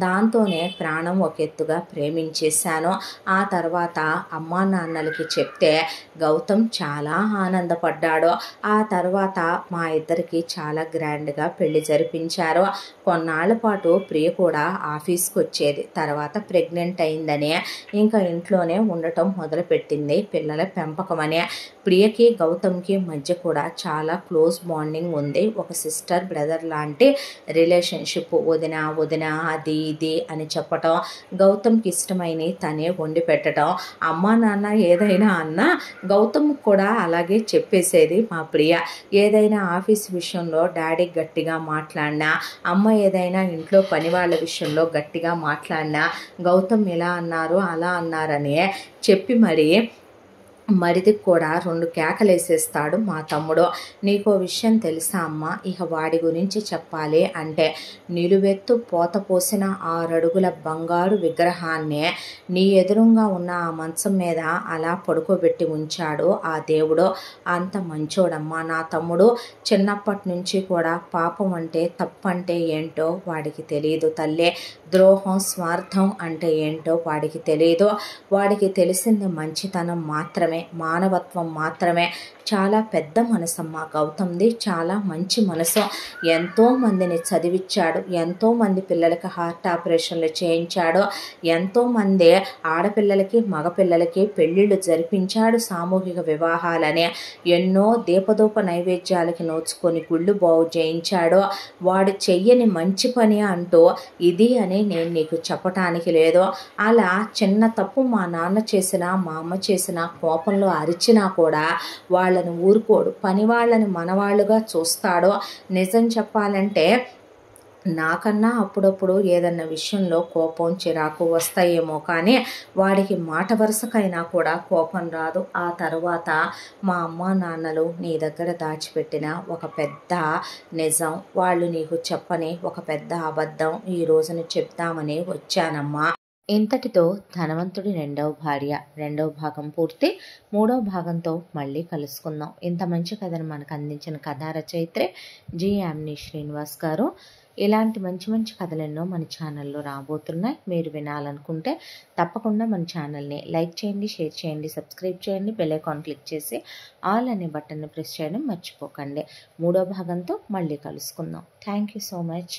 దాంతోనే ప్రాణం ఒక ఎత్తుగా ప్రేమించేశాను. ఆ తర్వాత అమ్మా నాన్నలకి చెప్పి చెప్తే గౌతమ్ చాలా ఆనందపడ్డాడు. ఆ తర్వాత మా ఇద్దరికి చాలా గ్రాండ్గా పెళ్లి జరిపించారు. కొన్నాళ్ళ పాటు ప్రియ కూడా ఆఫీస్కి వచ్చేది. తర్వాత ప్రెగ్నెంట్ అయిందని ఇంకా ఇంట్లోనే ఉండటం మొదలుపెట్టింది. పిల్లల పెంపకమనే. ప్రియకి గౌతమ్కి మధ్య కూడా చాలా క్లోజ్ బాండింగ్ ఉంది. ఒక సిస్టర్ బ్రదర్ లాంటి రిలేషన్షిప్. వదిన వదిన అది ఇది అని చెప్పటం, గౌతమ్కి ఇష్టమైనవి తనే వండి పెట్టడం. అమ్మా నాన్న ఏదైనా అన్నా గౌతమ్ కూడా అలాగే చెప్పేసేది మా ప్రియ. ఏదైనా ఆఫీస్ విషయంలో డాడీ గట్టిగా మాట్లాడినా, అమ్మ ఏదైనా ఇంట్లో పని వాళ్ళ విషయంలో గట్టిగా మాట్లాడినా గౌతమ్ ఇలా అన్నారు అలా అన్నారని చెప్పి మరిదికి కూడా 2 కేకలేసేస్తాడు మా తమ్ముడు. నీకో విషయం తెలుసా అమ్మ, ఇక వాడి గురించి చెప్పాలి అంటే నిలువెత్తు పోత పోసిన 6 అడుగుల బంగారు విగ్రహాన్ని నీ ఎదురుగా ఉన్న ఆ మంచం మీద అలా పడుకోబెట్టి ఉంచాడు ఆ దేవుడు. అంత మంచోడమ్మా నా తమ్ముడు. చిన్నప్పటి నుంచి కూడా పాపం అంటే తప్పంటే ఏంటో వాడికి తెలియదు తల్లే. ద్రోహం స్వార్థం అంటే ఏంటో వాడికి తెలియదు. వాడికి తెలిసింది మంచితనం మాత్రమే, మానవత్వం మాత్రమే. చాలా పెద్ద మనసమ్మ గౌతమ్ది, చాలా మంచి మనసు. ఎంతో మందిని చదివించాడు, ఎంతో మంది పిల్లలకి హార్ట్ ఆపరేషన్లు చేయించాడు, ఎంతోమంది ఆడపిల్లలకి మగపిల్లలకి పెళ్ళిళ్ళు జరిపించాడు. సామూహిక వివాహాలనే ఎన్నో దీపదూప నైవేద్యాలకి నోచుకొని గుళ్ళు బాగు చేయించాడు. వాడు చెయ్యని మంచి పని అంటూ ఇది అని నేను నీకు చెప్పటానికి లేదు. అలా చిన్న తప్పు మా నాన్న చేసినా మా అమ్మ చేసినా కోపంలో అరిచినా కూడా వాళ్ళని ఊరుకోడు. పని వాళ్ళని మనవాళ్ళుగా చూస్తాడు. నిజం చెప్పాలంటే నాకన్నా అప్పుడప్పుడు ఏదన్నా విషయంలో కోపం చిరాకు వస్తాయేమో కానీ వాడికి మాట వరుసకైనా కూడా కోపం రాదు. ఆ తర్వాత మా అమ్మ నాన్నలు నీ దగ్గర దాచిపెట్టిన ఒక పెద్ద నిజం, వాళ్ళు నీకు చెప్పని ఒక పెద్ద అబద్ధం ఈ రోజున చెప్తామని వచ్చానమ్మా. ఇంతటితో ధనవంతుడి 2వ భార్య 2వ భాగం పూర్తి. 3వ భాగంతో మళ్ళీ కలుసుకుందాం. ఇంత మంచి కథను మనకు అందించిన కథా రచయిత్రి జి. యామిని శ్రీనివాస్ గారు. ఇలాంటి మంచి మంచి కథలెన్నో మన ఛానల్లో రాబోతున్నాయి. మీరు వినాలనుకుంటే తప్పకుండా మన ఛానల్ని లైక్ చేయండి, షేర్ చేయండి, సబ్స్క్రైబ్ చేయండి, బెల్ ఐకాన్ క్లిక్ చేసి ఆల్ అనే బటన్ని ప్రెస్ చేయడం మర్చిపోకండి. 3వ భాగంతో మళ్ళీ కలుసుకుందాం. Thank you so much.